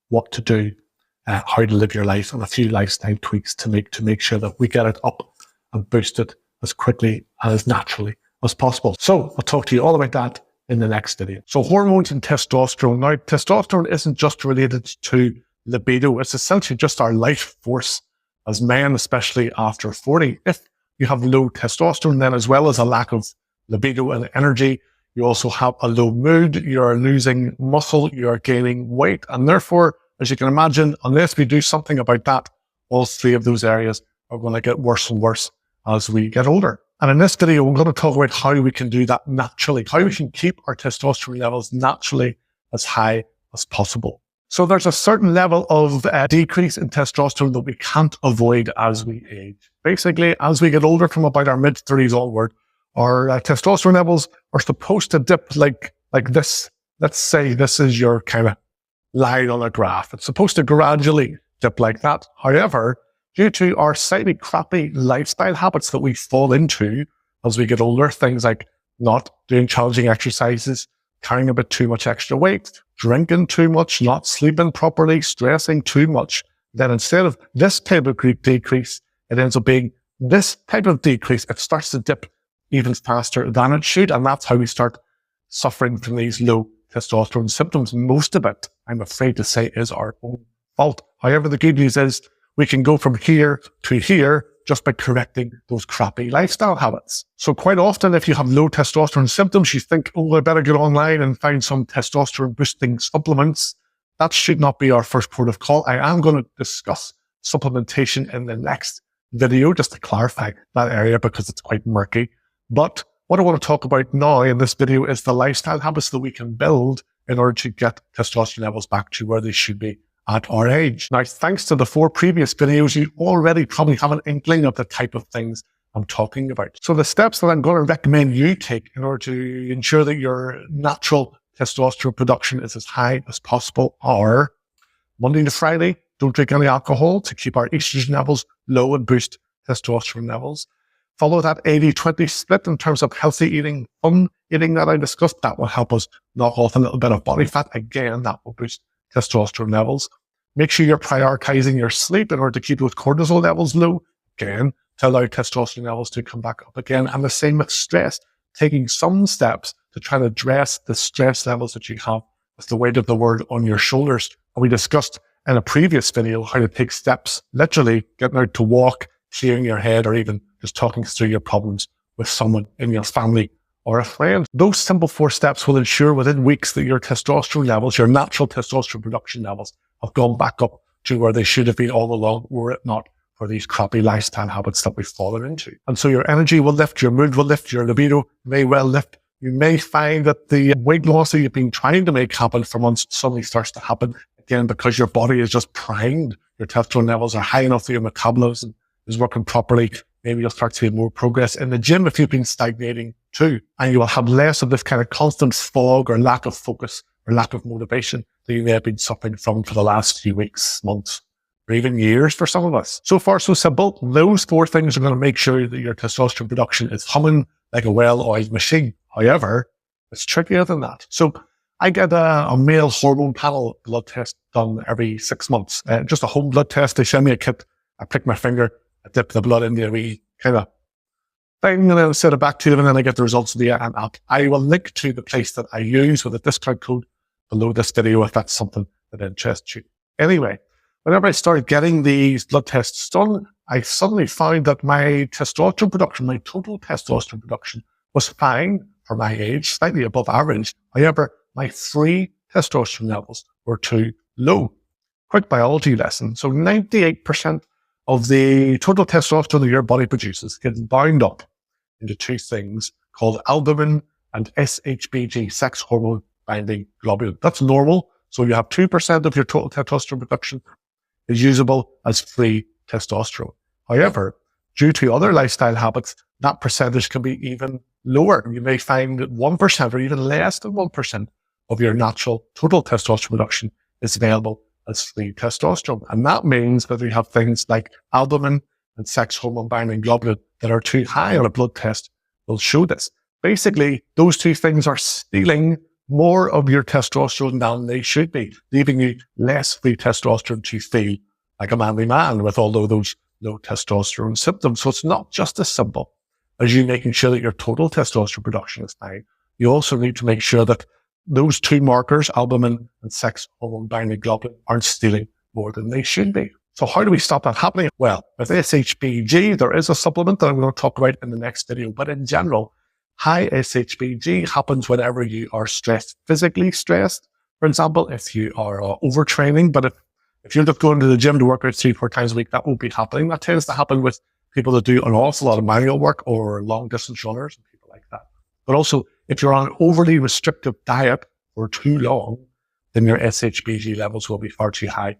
what to do, how to live your life, and a few lifestyle tweaks to make sure that we get it up and boost it as quickly and as naturally as possible. So I'll talk to you all about that in the next video. So hormones and testosterone. Now, testosterone isn't just related to libido. It's essentially just our life force as men, especially after 40. If you have low testosterone, then as well as a lack of libido and energy, you also have a low mood, you're losing muscle, you're gaining weight. And therefore, as you can imagine, unless we do something about that, all three of those areas are going to get worse and worse as we get older. And in this video, we're going to talk about how we can do that naturally, how we can keep our testosterone levels naturally as high as possible. So there's a certain level of decrease in testosterone that we can't avoid as we age. Basically, as we get older, from about our mid-30s onward, our testosterone levels are supposed to dip like this. Let's say this is your kind of line on a graph. It's supposed to gradually dip like that. However, due to our slightly crappy lifestyle habits that we fall into as we get older, things like not doing challenging exercises, carrying a bit too much extra weight, drinking too much, not sleeping properly, stressing too much, then instead of this type of decrease, it ends up being this type of decrease. It starts to dip even faster than it should. And that's how we start suffering from these low testosterone symptoms. Most of it, I'm afraid to say, is our own fault. However, the good news is we can go from here to here just by correcting those crappy lifestyle habits. So quite often, if you have low testosterone symptoms, you think, oh, I better get online and find some testosterone boosting supplements. That should not be our first port of call. I am going to discuss supplementation in the next video, just to clarify that area, because it's quite murky. But what I want to talk about now in this video is the lifestyle habits that we can build in order to get testosterone levels back to where they should be at our age. Now, thanks to the 4 previous videos, you already probably have an inkling of the type of things I'm talking about. So the steps that I'm going to recommend you take in order to ensure that your natural testosterone production is as high as possible are: Monday to Friday, don't drink any alcohol to keep our estrogen levels low and boost testosterone levels. Follow that 80-20 split in terms of healthy eating, fun eating that I discussed. That will help us knock off a little bit of body fat. Again, that will boost testosterone levels. Make sure you're prioritizing your sleep in order to keep those cortisol levels low. Again, to allow testosterone levels to come back up again. And the same with stress, taking some steps to try to address the stress levels that you have with the weight of the world on your shoulders. And we discussed in a previous video how to take steps, literally getting out to walk, clearing your head, or even just talking through your problems with someone in your family or a friend. Those simple 4 steps will ensure within weeks that your testosterone levels, your natural testosterone production levels, have gone back up to where they should have been all along, were it not for these crappy lifestyle habits that we've fallen into. And so your energy will lift, your mood will lift, your libido may well lift. You may find that the weight loss that you've been trying to make happen for months suddenly starts to happen again because your body is just primed. Your testosterone levels are high enough that your metabolism is working properly. Maybe you'll start seeing more progress in the gym if you've been stagnating too. And you will have less of this kind of constant fog or lack of focus or lack of motivation that you may have been suffering from for the last few weeks, months, or even years for some of us. So far, so simple. Those 4 things are going to make sure that your testosterone production is humming like a well-oiled machine. However, it's trickier than that. So I get a male hormone panel blood test done every 6 months. Just a home blood test. They send me a kit. I prick my finger. I dip the blood into a wee kind of thing, and then send it back to them, and then I get the results via an app. I will link to the place that I use with a discount code below this video if that's something that interests you. Anyway, whenever I started getting these blood tests done, I suddenly found that my testosterone production, my total testosterone production, was fine for my age, slightly above average. However, my free testosterone levels were too low. Quick biology lesson. So 98% of the total testosterone that your body produces gets bound up into 2 things called albumin and SHBG, sex hormone binding globulin. That's normal. So you have 2% of your total testosterone production is usable as free testosterone. However, due to other lifestyle habits, that percentage can be even lower. You may find that 1% or even less than 1% of your natural total testosterone production is available as free testosterone. And that means that we have things like albumin and sex hormone binding globulin that are too high on a blood test will show this. Basically, those two things are stealing more of your testosterone than they should be, leaving you less free testosterone to feel like a manly man with all of those low testosterone symptoms. So it's not just as simple as you making sure that your total testosterone production is high. You also need to make sure that those two markers, albumin and sex hormone binding globulin, aren't stealing more than they should be. So how do we stop that happening? Well, with SHBG, there is a supplement that I'm going to talk about in the next video. But in general, high SHBG happens whenever you are stressed, physically stressed. For example, if you are overtraining, but if you're just going to the gym to work out 3-4 times a week, that won't be happening. That tends to happen with people that do an awful lot of manual work or long distance runners and people like that. But also, if you're on an overly restrictive diet for too long, then your SHBG levels will be far too high,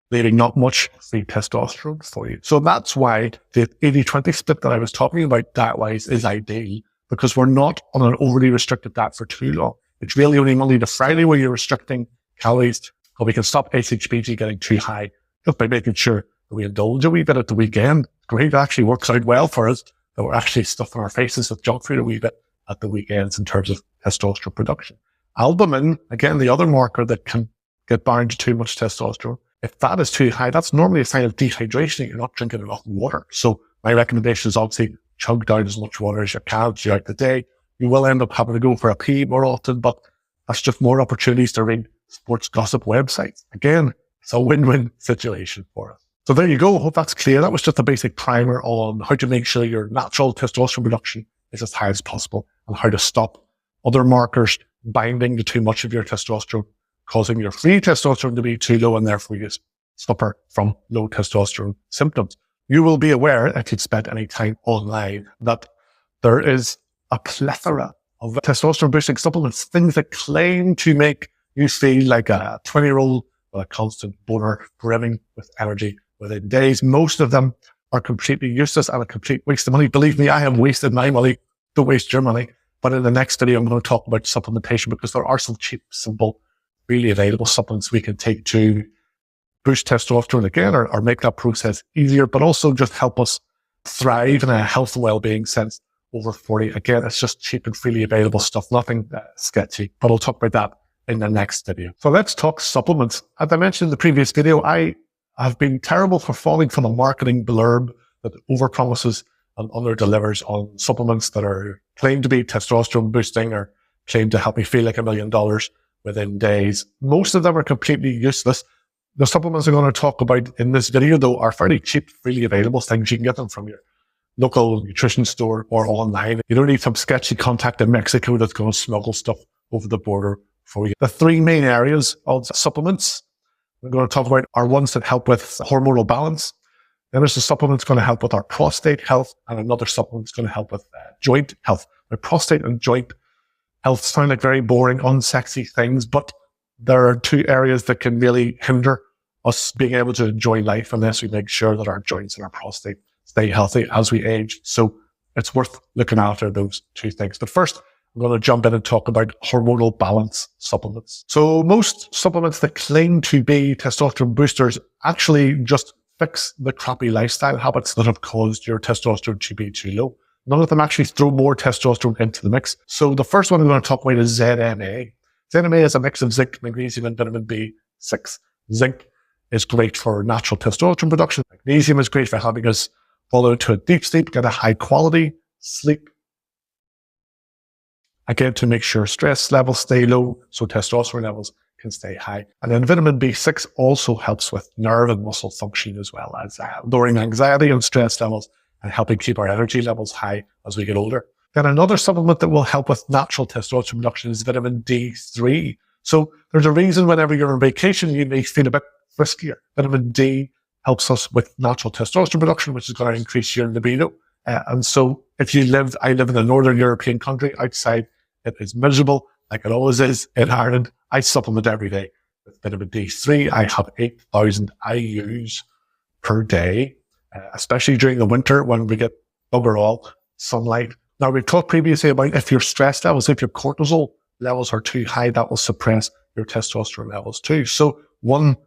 leaving not much free testosterone for you. So that's why the 80-20 split that I was talking about diet-wise is ideal, because we're not on an overly restricted diet for too long. It's really only Monday to Friday where you're restricting calories, but we can stop SHBG getting too high just by making sure that we indulge a wee bit at the weekend. Great, actually works out well for us that we're actually stuffing our faces with junk food a wee bit at the weekends in terms of testosterone production. Albumin, again, the other marker that can get bound to too much testosterone. If that is too high, that's normally a sign of dehydration. You're not drinking enough water. So my recommendation is obviously chug down as much water as you can throughout the day. You will end up having to go for a pee more often, but that's just more opportunities to read sports gossip websites. Again, it's a win-win situation for us. So there you go. Hope that's clear. That was just a basic primer on how to make sure your natural testosterone production is as high as possible and how to stop other markers binding to too much of your testosterone, causing your free testosterone to be too low and therefore you suffer from low testosterone symptoms. You will be aware, if you've spent any time online, that there is a plethora of testosterone boosting supplements, things that claim to make you feel like a 20-year-old with a constant boner brimming with energy within days. Most of them are completely useless and a complete waste of money. Believe me, I have wasted my money. Don't waste your money. But in the next video, I'm going to talk about supplementation because there are some cheap, simple, really available supplements we can take to boost testosterone again or make that process easier, but also just help us thrive in a health and well-being sense over 40. Again, it's just cheap and freely available stuff, nothing sketchy, but I'll talk about that in the next video. So let's talk supplements. As I mentioned in the previous video, I have been terrible for falling from a marketing blurb that overpromises and underdelivers on supplements that are claimed to be testosterone boosting or claim to help me feel like $1 million within days. Most of them are completely useless. The supplements I'm going to talk about in this video, though, are fairly cheap, freely available things. You can get them from your local nutrition store or online. You don't need some sketchy contact in Mexico that's going to smuggle stuff over the border for you. The three main areas of supplements we're going to talk about are ones that help with hormonal balance. Then there's a supplement that's going to help with our prostate health, and another supplement that's going to help with joint health. Now, prostate and joint health sound like very boring, unsexy things, but there are two areas that can really hinder us being able to enjoy life unless we make sure that our joints and our prostate stay healthy as we age. So it's worth looking after those two things. But first, I'm going to jump in and talk about hormonal balance supplements. So most supplements that claim to be testosterone boosters actually just fix the crappy lifestyle habits that have caused your testosterone to be too low. None of them actually throw more testosterone into the mix. So the first one I'm going to talk about is ZMA. ZMA is a mix of zinc, magnesium, and vitamin B6. Zinc is great for natural testosterone production. Magnesium is great for helping us fall into a deep sleep, get a high quality sleep. Again, to make sure stress levels stay low, so testosterone levels can stay high. And then vitamin B6 also helps with nerve and muscle function as well as lowering anxiety and stress levels and helping keep our energy levels high as we get older. Then another supplement that will help with natural testosterone production is vitamin D3. So there's a reason whenever you're on vacation, you may feel a bit friskier. Vitamin D helps us with natural testosterone production, which is going to increase your libido. And so if I live in a Northern European country, outside it is miserable, like it always is in Ireland. I supplement every day with vitamin D3. I have 8,000 IUs per day, especially during the winter when we get bugger all sunlight. Now, we've talked previously about if your stress levels, if your cortisol levels are too high, that will suppress your testosterone levels too. So one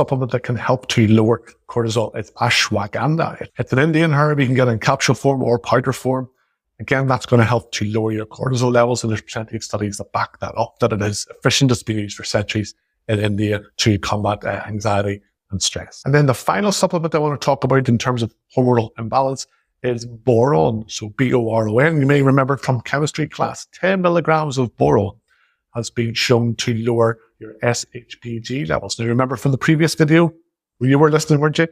supplement that can help to lower cortisol is ashwagandha. It's an Indian herb you can get in capsule form or powder form. Again, that's going to help to lower your cortisol levels, and there's plenty of studies that back that up, that it is efficient. It's been used for centuries in India to combat anxiety and stress. And then the final supplement I want to talk about in terms of hormonal imbalance is boron. So B-O-R-O-N. You may remember from chemistry class, 10 milligrams of boron has been shown to lower your SHBG levels. Now, remember from the previous video, you were listening, weren't you?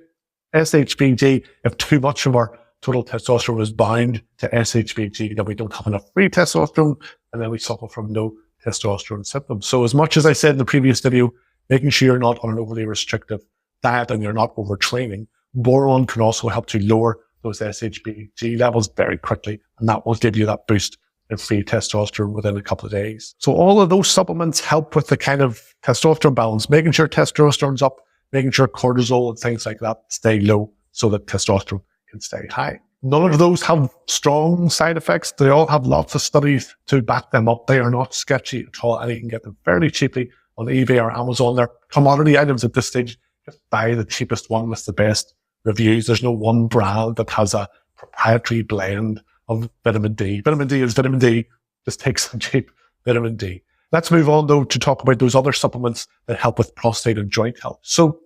SHBG, if too much of our total testosterone is bound to SHBG, then we don't have enough free testosterone, and then we suffer from no testosterone symptoms. So as much as I said in the previous video, making sure you're not on an overly restrictive diet and you're not overtraining, boron can also help to lower those SHBG levels very quickly, and that will give you that boost in free testosterone within a couple of days. So all of those supplements help with the kind of testosterone balance, making sure testosterone's up, making sure cortisol and things like that stay low so that testosterone can stay high. None of those have strong side effects. They all have lots of studies to back them up. They are not sketchy at all, and you can get them fairly cheaply on eBay or Amazon. They're commodity items at this stage. Just buy the cheapest one with the best reviews. There's no one brand that has a proprietary blend of vitamin D. Vitamin D is vitamin D. Just take some cheap vitamin D. Let's move on though to talk about those other supplements that help with prostate and joint health. So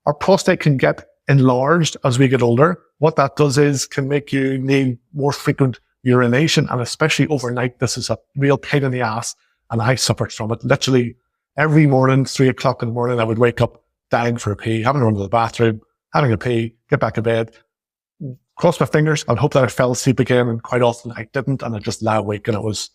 our prostate can get enlarged as we get older. What that does is can make you need more frequent urination, and especially overnight. This is a real pain in the ass, and I suffered from it. Literally every morning, 3 o'clock in the morning, I would wake up dying for a pee, having to run to the bathroom, having a pee, get back to bed, cross my fingers and hope that I fell asleep again. And quite often I didn't, and I just lay awake, and it was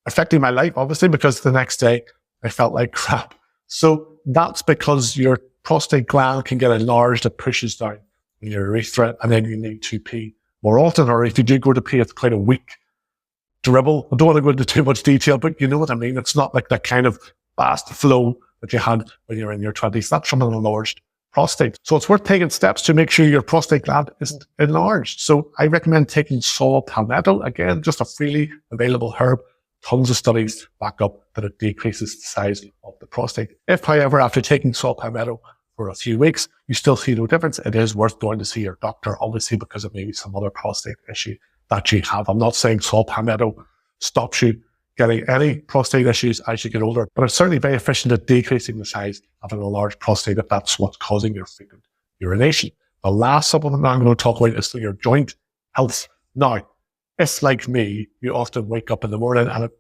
affecting my life, obviously, because the next day I felt like crap. So that's because your prostate gland can get enlarged. It pushes down your urethra, and then you need to pee more often. Or if you do go to pee, it's quite a weak dribble. I don't want to go into too much detail, but you know what I mean. It's not like that kind of fast flow that you had when you were in your 20s. That's from an enlarged prostate. So it's worth taking steps to make sure your prostate gland isn't enlarged. So I recommend taking saw palmetto. Again, just a freely available herb. Tons of studies back up that it decreases the size of the prostate. If, however, after taking saw palmetto for a few weeks, you still see no difference, it is worth going to see your doctor, obviously, because of maybe some other prostate issue that you have. I'm not saying saw palmetto stops you getting any prostate issues as you get older, but it's certainly very efficient at decreasing the size of an enlarged prostate if that's what's causing your frequent urination. The last supplement I'm going to talk about is for your joint health. Now, if, like me, you often wake up in the morning and it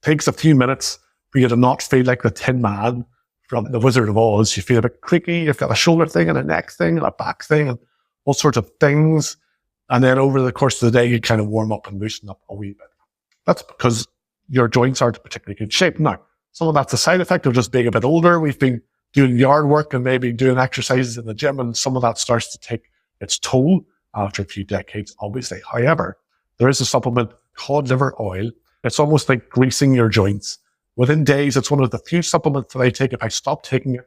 takes a few minutes for you to not feel like the Tin Man from The Wizard of Oz. You feel a bit creaky, you've got a shoulder thing and a neck thing and a back thing and all sorts of things. And then over the course of the day, you kind of warm up and loosen up a wee bit. That's because your joints aren't in particularly good shape. Now, some of that's a side effect of just being a bit older. We've been doing yard work and maybe doing exercises in the gym, and some of that starts to take its toll after a few decades, obviously. However, there is a supplement, cod liver oil. It's almost like greasing your joints. Within days, it's one of the few supplements that I take. If I stop taking it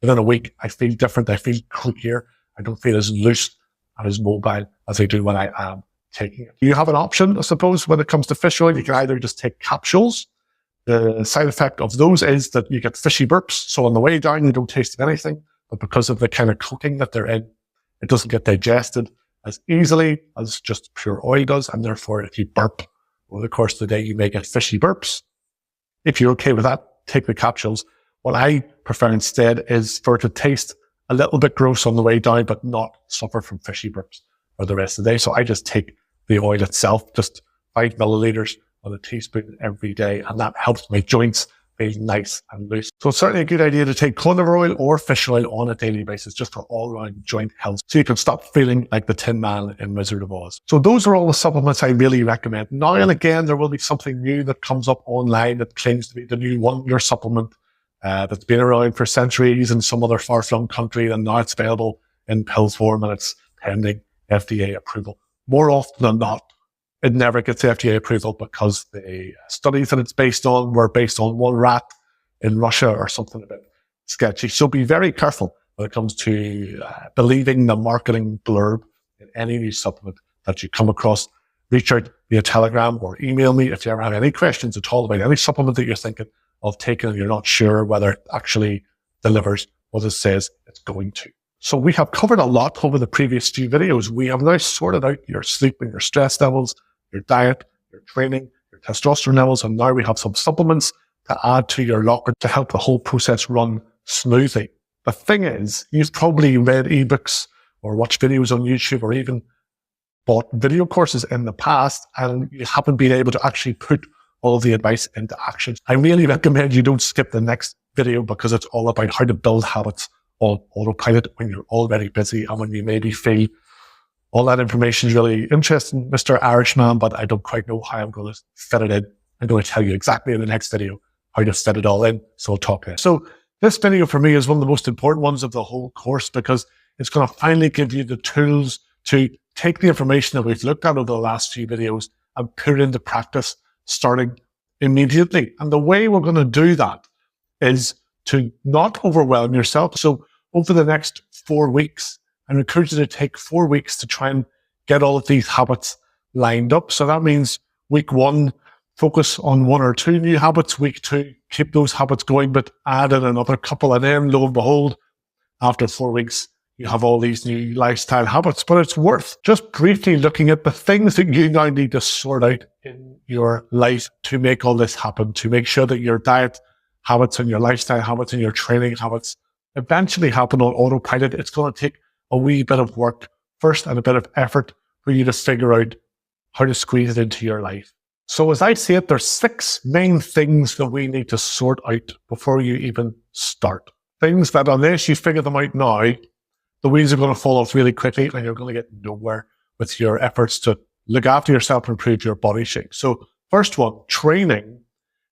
within a week, I feel different. I feel clear. I don't feel as loose and as mobile as I do when I am taking it. You have an option, I suppose, when it comes to fish oil. You can either just take capsules. The side effect of those is that you get fishy burps. So on the way down, you don't taste anything. But because of the kind of coating that they're in, it doesn't get digested as easily as just pure oil does. And therefore, if you burp over the course of the day, you may get fishy burps. If you're okay with that, take the capsules. What I prefer instead is for it to taste a little bit gross on the way down, but not suffer from fishy burps for the rest of the day. So I just take the oil itself, just 5 milliliters on a teaspoon every day. And that helps my joints feel nice and loose. So it's certainly a good idea to take cod liver oil or fish oil on a daily basis, just for all around joint health. So you can stop feeling like the Tin Man in Wizard of Oz. So those are all the supplements I really recommend. Now and again, there will be something new that comes up online that claims to be the new wonder supplement that's been around for centuries in some other far-flung country, and now it's available in pill form and it's pending FDA approval. More often than not, it never gets FDA approval because the studies that it's based on were based on one rat in Russia or something a bit sketchy. So be very careful when it comes to believing the marketing blurb in any new supplement that you come across. Reach out via Telegram or email me if you ever have any questions at all about any supplement that you're thinking of taking and you're not sure whether it actually delivers what it says it's going to. So we have covered a lot over the previous few videos. We have now sorted out your sleep and your stress levels, your diet, your training, your testosterone levels, and now we have some supplements to add to your locker to help the whole process run smoothly. The thing is, you've probably read ebooks or watched videos on YouTube or even bought video courses in the past, and you haven't been able to actually put all of the advice into action. I really recommend you don't skip the next video because it's all about how to build habits on autopilot when you're already busy and when you maybe feel all that information is really interesting, Mr. Irishman, but I don't quite know how I'm going to fit it in. I'm going to tell you exactly in the next video how to fit it all in. So I'll talk there. So this video for me is one of the most important ones of the whole course because it's going to finally give you the tools to take the information that we've looked at over the last few videos and put it into practice starting immediately. And the way we're going to do that is to not overwhelm yourself. So over the next 4 weeks, I encourage you to take 4 weeks to try and get all of these habits lined up. So that means week 1, focus on 1 or 2 new habits. Week 2, keep those habits going, but add in another couple. And then lo and behold, after 4 weeks, you have all these new lifestyle habits. But it's worth just briefly looking at the things that you now need to sort out in your life to make all this happen, to make sure that your diet habits and your lifestyle habits and your training habits eventually happen on autopilot. It's going to take a wee bit of work first and a bit of effort for you to figure out how to squeeze it into your life. So as I see it, there's 6 main things that we need to sort out before you even start. Things that unless you figure them out now, the wheels are going to fall off really quickly and you're going to get nowhere with your efforts to look after yourself and improve your body shape. So first one, training.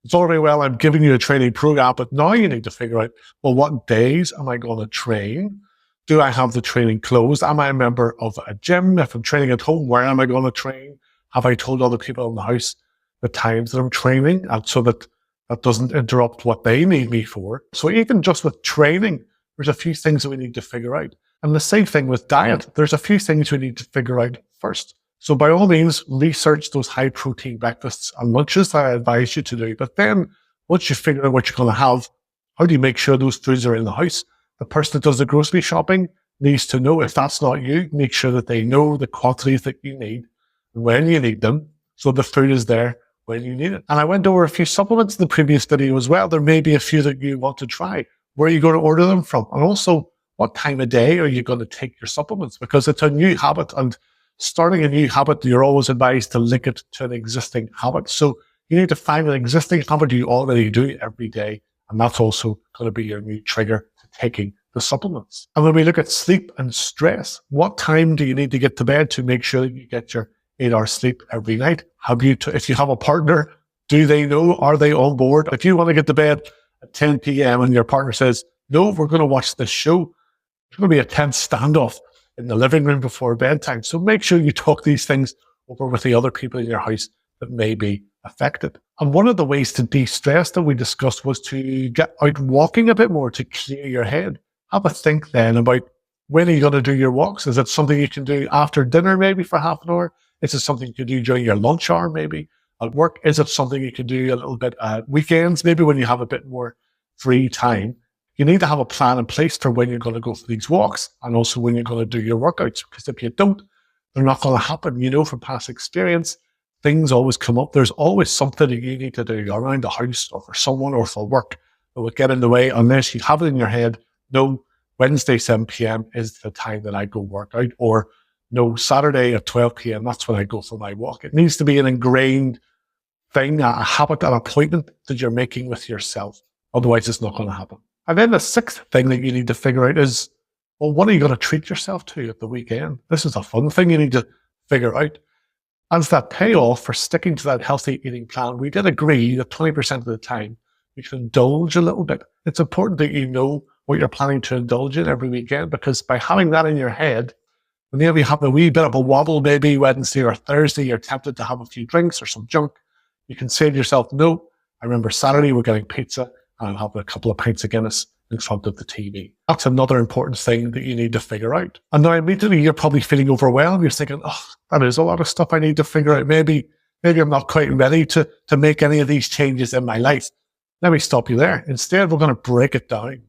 It's all very well, I'm giving you a training program, but now you need to figure out, well, what days am I going to train? Do I have the training clothes? Am I a member of a gym? If I'm training at home, where am I going to train? Have I told other people in the house the times that I'm training, and so that that doesn't interrupt what they need me for? So even just with training, there's a few things that we need to figure out. And the same thing with diet. There's a few things we need to figure out first. So by all means, research those high protein breakfasts and lunches that I advise you to do. But then once you figure out what you're going to have, how do you make sure those foods are in the house? The person that does the grocery shopping needs to know, if that's not you, make sure that they know the quantities that you need, when you need them, so the food is there when you need it. And I went over a few supplements in the previous video as well. There may be a few that you want to try. Where are you going to order them from? And also, what time of day are you going to take your supplements? Because it's a new habit, and starting a new habit, you're always advised to link it to an existing habit. So you need to find an existing habit you already do every day, and that's also going to be your new trigger to taking the supplements. And when we look at sleep and stress, what time do you need to get to bed to make sure that you get your 8-hour sleep every night? If you have a partner, do they know? Are they on board? If you want to get to bed at 10 p.m. and your partner says, no, we're going to watch this show, it's going to be a tense standoff in the living room before bedtime. So make sure you talk these things over with the other people in your house that may be affected. And one of the ways to de-stress that we discussed was to get out walking a bit more to clear your head. Have a think then about when are you going to do your walks? Is it something you can do after dinner maybe for half an hour? Is it something you can do during your lunch hour maybe at work? Is it something you can do a little bit at weekends, maybe when you have a bit more free time? You need to have a plan in place for when you're going to go for these walks and also when you're going to do your workouts, because if you don't, they're not going to happen. You know from past experience, things always come up. There's always something that you need to do around the house or for someone or for work that will get in the way unless you have it in your head, no, Wednesday 7 p.m. is the time that I go work out, or no, Saturday at 12 p.m. that's when I go for my walk. It needs to be an ingrained thing, a habit, an appointment that you're making with yourself. Otherwise, it's not going to happen. And then the 6th thing that you need to figure out is, well, what are you going to treat yourself to at the weekend? This is a fun thing you need to figure out. As that payoff for sticking to that healthy eating plan, we did agree that 20% of the time you should indulge a little bit. It's important that you know what you're planning to indulge in every weekend, because by having that in your head, whenever you have a wee bit of a wobble, maybe Wednesday or Thursday, you're tempted to have a few drinks or some junk, you can say to yourself, no, I remember Saturday we're getting pizza and I'll have a couple of pints of Guinness in front of the TV. That's another important thing that you need to figure out. And now immediately you're probably feeling overwhelmed. You're thinking, oh, that is a lot of stuff I need to figure out. Maybe I'm not quite ready to make any of these changes in my life. Let me stop you there. Instead, we're going to break it down.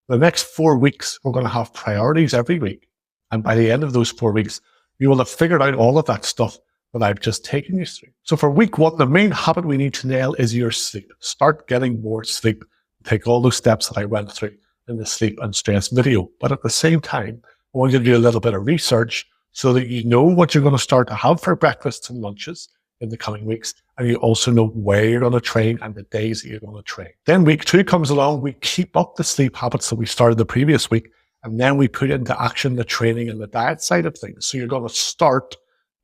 The next 4 weeks, we're going to have priorities every week. And by the end of those 4 weeks, you will have figured out all of that stuff that I've just taken you through. So for week 1, the main habit we need to nail is your sleep. Start getting more sleep. Take all those steps that I went through in the sleep and stress video. But at the same time, I want you to do a little bit of research so that you know what you're going to start to have for breakfasts and lunches in the coming weeks. And you also know where you're going to train and the days that you're going to train. Then week 2 comes along. We keep up the sleep habits that we started the previous week. And then we put into action the training and the diet side of things. So you're going to start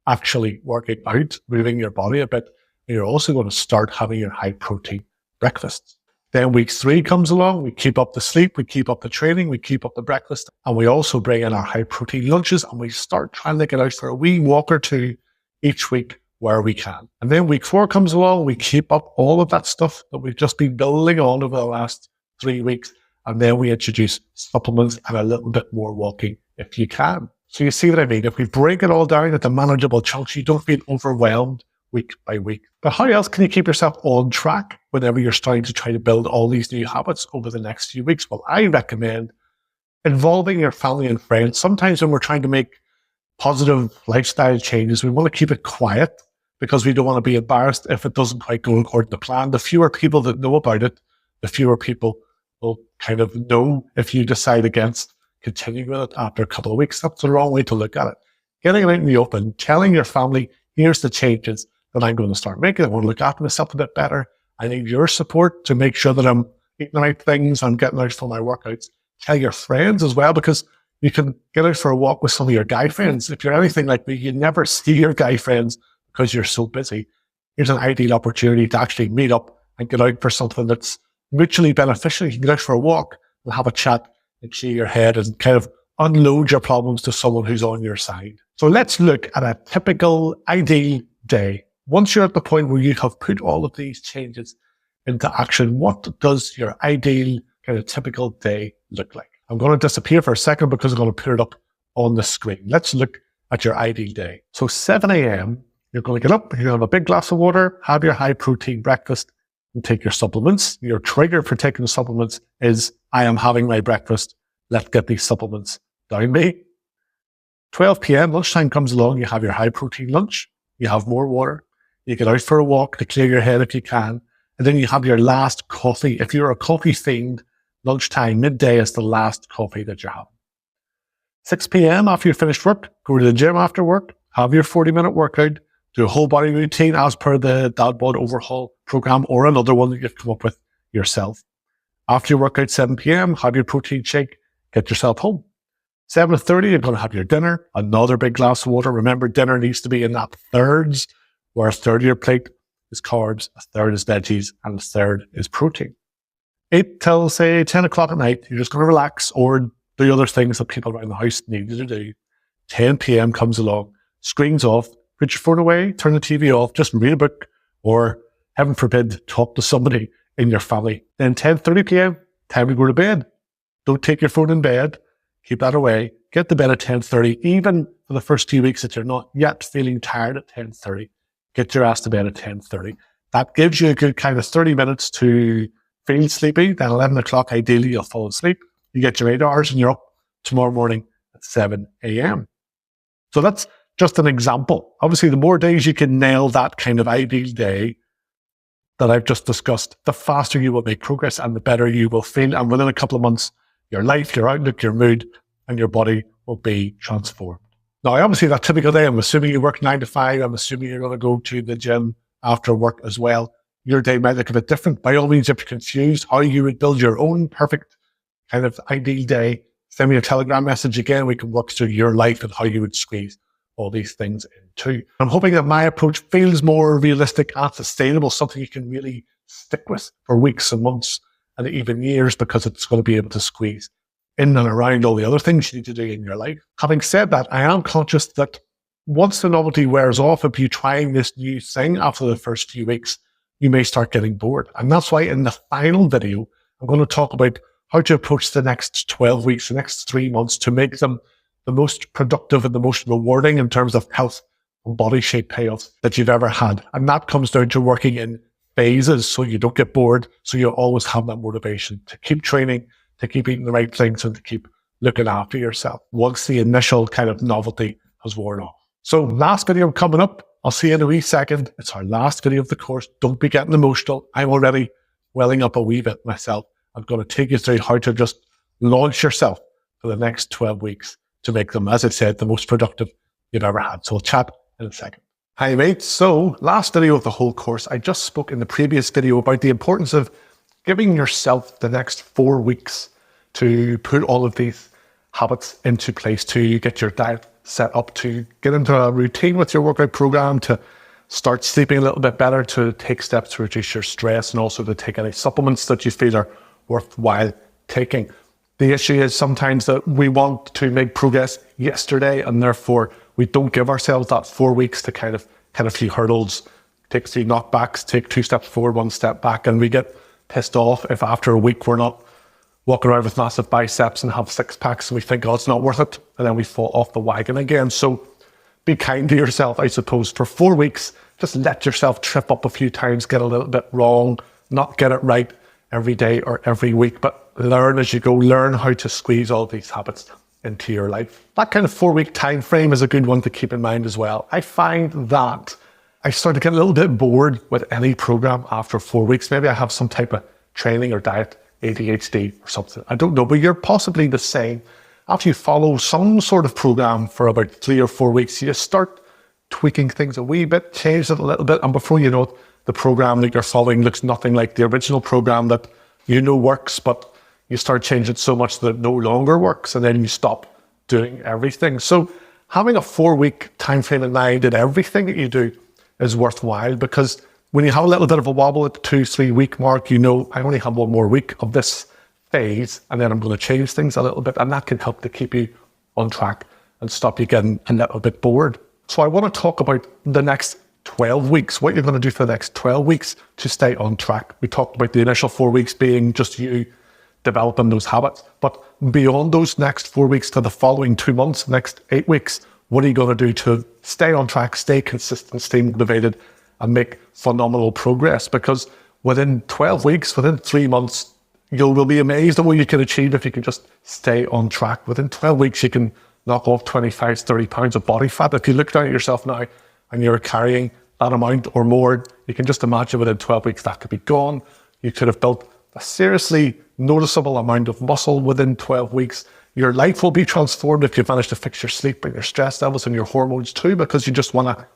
actually working out, moving your body a bit. And you're also going to start having your high protein breakfasts. Then week 3 comes along. We keep up the sleep, we keep up the training, we keep up the breakfast, and we also bring in our high protein lunches, and we start trying to get out for a wee walk or two each week where we can. And then week 4 comes along. We keep up all of that stuff that we've just been building on over the last 3 weeks. And then we introduce supplements and a little bit more walking if you can. So you see what I mean? If we break it all down into manageable chunks, you don't feel overwhelmed week by week. But how else can you keep yourself on track whenever you're starting to try to build all these new habits over the next few weeks? Well, I recommend involving your family and friends. Sometimes when we're trying to make positive lifestyle changes, we want to keep it quiet because we don't want to be embarrassed if it doesn't quite go according to plan. The fewer people that know about it, the fewer people will kind of know if you decide against continuing with it after a couple of weeks. That's the wrong way to look at it. Getting it out in the open, telling your family, here's the changes that I'm going to start making. I want to look after myself a bit better. I need your support to make sure that I'm eating the right things, I'm getting out for my workouts. Tell your friends as well, because you can get out for a walk with some of your guy friends. If you're anything like me, you never see your guy friends because you're so busy. Here's an ideal opportunity to actually meet up and get out for something that's mutually beneficial. You can get out for a walk and have a chat and clear your head and kind of unload your problems to someone who's on your side. So let's look at a typical ideal day. Once you're at the point where you have put all of these changes into action, what does your ideal kind of typical day look like? I'm going to disappear for a second because I'm going to put it up on the screen. Let's look at your ideal day. So 7 a.m., you're going to get up, you're going to have a big glass of water, have your high protein breakfast, and take your supplements. Your trigger for taking the supplements is, I am having my breakfast. Let's get these supplements down me. 12 p.m., lunchtime comes along. You have your high protein lunch. You have more water. You get out for a walk to clear your head if you can. And then you have your last coffee. If you're a coffee fiend, lunchtime, midday is the last coffee that you have. 6 p.m., after you finish work, go to the gym after work, have your 40-minute workout, do a whole body routine as per the Dad Bod Overhaul program or another one that you've come up with yourself. After your workout, 7 p.m., have your protein shake, get yourself home. 7:30, you're going to have your dinner, another big glass of water. Remember, dinner needs to be in that thirds, where a third of your plate is carbs, a third is veggies, and a third is protein. 8 till, say, 10 o'clock at night, you're just going to relax or do other things that people around the house need you to do. 10 p.m. comes along, screens off, put your phone away, turn the TV off, just read a book, or, heaven forbid, talk to somebody in your family. Then 10:30 p.m., time to go to bed. Don't take your phone in bed. Keep that away. Get to bed at 10:30. Even for the first 2 weeks that you're not yet feeling tired at 10:30, get your ass to bed at 10:30. That gives you a good kind of 30 minutes to feel sleepy. Then 11 o'clock, ideally, you'll fall asleep. You get your 8 hours and you're up tomorrow morning at 7 a.m. So that's just an example. Obviously, the more days you can nail that kind of ideal day that I've just discussed, the faster you will make progress and the better you will feel. And within a couple of months, your life, your outlook, your mood, and your body will be transformed. Now, obviously, that typical day, I'm assuming you work 9 to 5. I'm assuming you're going to go to the gym after work as well. Your day might look a bit different. By all means, if you're confused how you would build your own perfect kind of ideal day, send me a Telegram message again. We can work through your life and how you would squeeze all these things into. I'm hoping that my approach feels more realistic and sustainable, something you can really stick with for weeks and months and even years, because it's going to be able to squeeze in and around all the other things you need to do in your life. Having said that, I am conscious that once the novelty wears off, if you're trying this new thing after the first few weeks, you may start getting bored. And that's why in the final video, I'm going to talk about how to approach the next 12 weeks, the next 3 months, to make them the most productive and the most rewarding in terms of health and body shape payoffs that you've ever had. And that comes down to working in phases so you don't get bored, so you always have that motivation to keep training, to keep eating the right things and to keep looking after yourself once the initial kind of novelty has worn off. So last video coming up. I'll see you in a wee second. It's our last video of the course. Don't be getting emotional. I'm already welling up a wee bit myself. I'm going to take you through how to just launch yourself for the next 12 weeks to make them, as I said, the most productive you've ever had. So we'll chat in a second. Hi mates. So last video of the whole course, I just spoke in the previous video about the importance of giving yourself the next 4 weeks to put all of these habits into place, to get your diet set up, to get into a routine with your workout program, to start sleeping a little bit better, to take steps to reduce your stress, and also to take any supplements that you feel are worthwhile taking. The issue is sometimes that we want to make progress yesterday, and therefore we don't give ourselves that 4 weeks to kind of hit a few hurdles, take 3 knockbacks, take 2 steps forward, 1 step back, and we get pissed off if after a week we're not walking around with massive biceps and have 6 packs and we think, oh, it's not worth it. And then we fall off the wagon again. So be kind to yourself, I suppose. For 4 weeks, just let yourself trip up a few times, get a little bit wrong, not get it right every day or every week, but learn as you go, learn how to squeeze all these habits into your life. That kind of 4 week time frame is a good one to keep in mind as well. I find that I start to get a little bit bored with any program after 4 weeks. Maybe I have some type of training or diet ADHD or something. I don't know, but you're possibly the same. After you follow some sort of program for about 3 or 4 weeks, you start tweaking things a wee bit, change it a little bit, and before you know it, the program that you're following looks nothing like the original program that you know works, but you start changing so much that it no longer works, and then you stop doing everything. So having a 4 week time frame in mind in everything that you do is worthwhile, because when you have a little bit of a wobble at the 2-3 week mark, you know, I only have 1 more week of this phase and then I'm going to change things a little bit, and that can help to keep you on track and stop you getting a little bit bored. So I want to talk about the next 12 weeks, what you're going to do for the next 12 weeks to stay on track. We talked about the initial 4 weeks being just you developing those habits, but beyond those next 4 weeks to the following 2 months, next 8 weeks, what are you going to do to stay on track, stay consistent, stay motivated, and make phenomenal progress? Because within 12 weeks, within 3 months, you will be amazed at what you can achieve if you can just stay on track. Within 12 weeks, you can knock off 25, 30 pounds of body fat. If you look down at yourself now and you're carrying that amount or more, you can just imagine within 12 weeks that could be gone. You could have built a seriously noticeable amount of muscle within 12 weeks. Your life will be transformed if you've managed to fix your sleep and your stress levels and your hormones too, because you just want to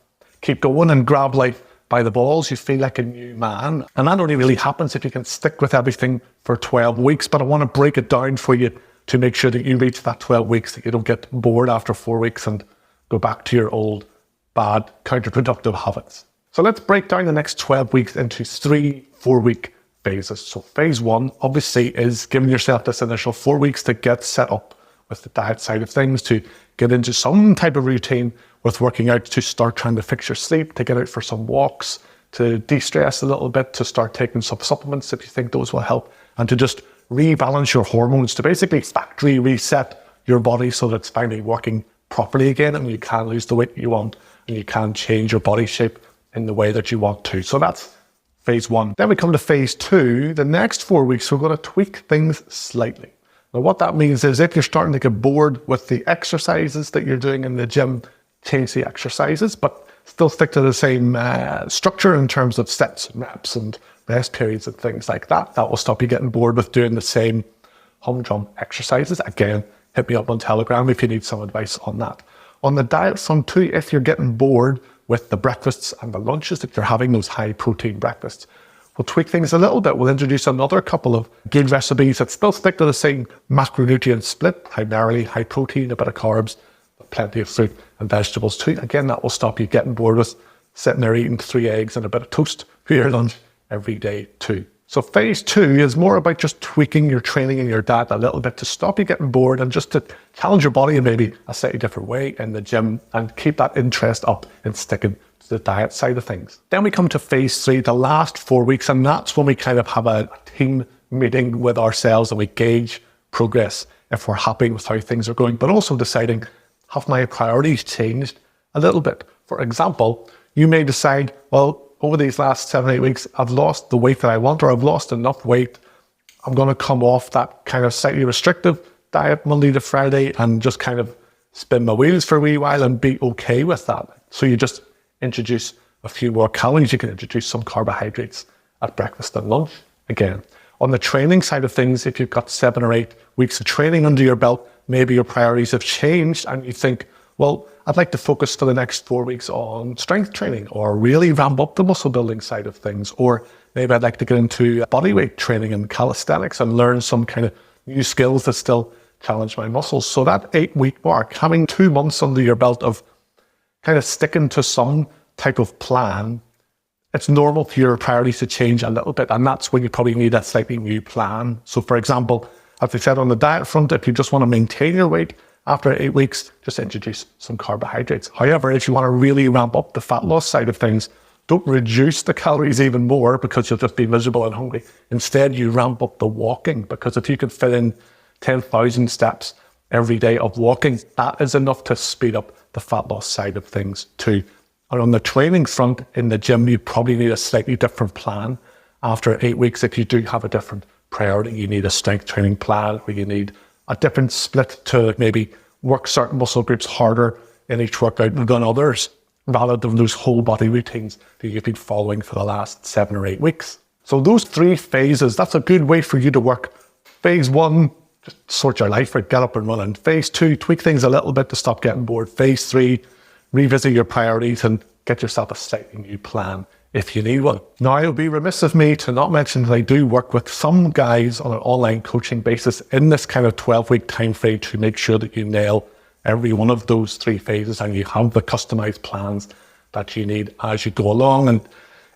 keep going and grab life by the balls. You feel like a new man. And that only really happens if you can stick with everything for 12 weeks. But I want to break it down for you to make sure that you reach that 12 weeks, that you don't get bored after 4 weeks and go back to your old, bad, counterproductive habits. So let's break down the next 12 weeks into 3 4-week phases. So phase 1 obviously is giving yourself this initial 4 weeks to get set up with the diet side of things, to get into some type of routine with working out, to start trying to fix your sleep, to get out for some walks, to de-stress a little bit, to start taking some supplements if you think those will help, and to just rebalance your hormones, to basically factory reset your body so that it's finally working properly again and you can lose the weight you want and you can change your body shape in the way that you want to. So that's phase 1. Then we come to phase 2. The next 4 weeks, we're going to tweak things slightly. Now, what that means is if you're starting to get bored with the exercises that you're doing in the gym, change the exercises, but still stick to the same structure in terms of sets and reps and rest periods and things like that. That will stop you getting bored with doing the same humdrum exercises. Again, hit me up on Telegram if you need some advice on that. On the diet front too, if you're getting bored with the breakfasts and the lunches that you're having, those high protein breakfasts, we'll tweak things a little bit. We'll introduce another couple of good recipes that still stick to the same macronutrient split, primarily high protein, a bit of carbs, but plenty of fruit and vegetables too. Again, that will stop you getting bored with sitting there eating 3 eggs and a bit of toast for your lunch every day too. So phase 2 is more about just tweaking your training and your diet a little bit to stop you getting bored and just to challenge your body in maybe a slightly different way in the gym and keep that interest up in sticking to the diet side of things. Then we come to phase 3, the last 4 weeks, and that's when we kind of have a team meeting with ourselves and we gauge progress if we're happy with how things are going, but also deciding, have my priorities changed a little bit? For example, you may decide, well, over these last 7-8 weeks, I've lost the weight that I want, or I've lost enough weight. I'm going to come off that kind of slightly restrictive diet Monday to Friday and just kind of spin my wheels for a wee while and be okay with that. So you just introduce a few more calories. You can introduce some carbohydrates at breakfast and lunch. Again, on the training side of things, if you've got 7 or 8 weeks of training under your belt, maybe your priorities have changed and you think, well, I'd like to focus for the next 4 weeks on strength training or really ramp up the muscle building side of things. Or maybe I'd like to get into bodyweight training and calisthenics and learn some kind of new skills that still challenge my muscles. So that 8-week mark, having 2 months under your belt of kind of sticking to some type of plan, it's normal for your priorities to change a little bit. And that's when you probably need a slightly new plan. So for example, as I said on the diet front, if you just want to maintain your weight after 8 weeks, just introduce some carbohydrates. However, if you want to really ramp up the fat loss side of things, don't reduce the calories even more because you'll just be miserable and hungry. Instead, you ramp up the walking, because if you can fit in 10,000 steps every day of walking, that is enough to speed up the fat loss side of things too. And on the training front in the gym, you probably need a slightly different plan after 8 weeks. If you do have a different priority, you need a strength training plan, or you need a different split to maybe work certain muscle groups harder in each workout than others, rather than those whole body routines that you've been following for the last 7 or 8 weeks. So those 3 phases, that's a good way for you to work. Phase 1, just sort your life out, get up and running. Phase 2, tweak things a little bit to stop getting bored. Phase 3, revisit your priorities and get yourself a slightly new plan if you need one. Now, it would be remiss of me to not mention that I do work with some guys on an online coaching basis in this kind of 12-week time frame to make sure that you nail every one of those 3 phases and you have the customized plans that you need as you go along. And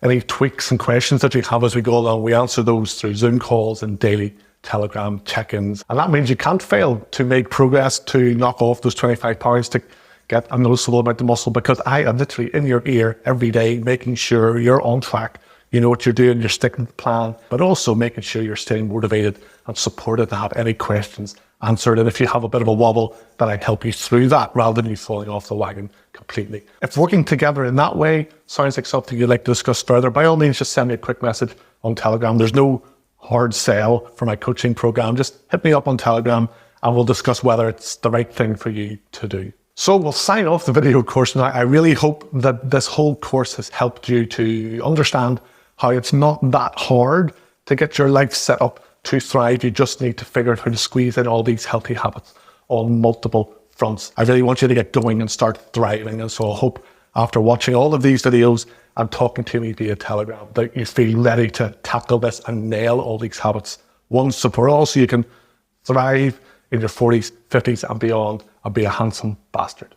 any tweaks and questions that you have as we go along, we answer those through Zoom calls and daily Telegram check-ins. And that means you can't fail to make progress to knock off those 25 pounds, to get a noticeable amount of muscle, because I am literally in your ear every day, making sure you're on track, you know what you're doing, you're sticking to the plan, but also making sure you're staying motivated and supported to have any questions answered. And if you have a bit of a wobble, that I help you through that rather than you falling off the wagon completely. If working together in that way sounds like something you'd like to discuss further, by all means, just send me a quick message on Telegram. There's no hard sell for my coaching program. Just hit me up on Telegram and we'll discuss whether it's the right thing for you to do. So we'll sign off the video course now. I really hope that this whole course has helped you to understand how it's not that hard to get your life set up to thrive. You just need to figure out how to squeeze in all these healthy habits on multiple fronts. I really want you to get going and start thriving. And so I hope after watching all of these videos and talking to me via Telegram that you feel ready to tackle this and nail all these habits once and for all, so you can thrive in your 40s, 50s and beyond and be a handsome bastard.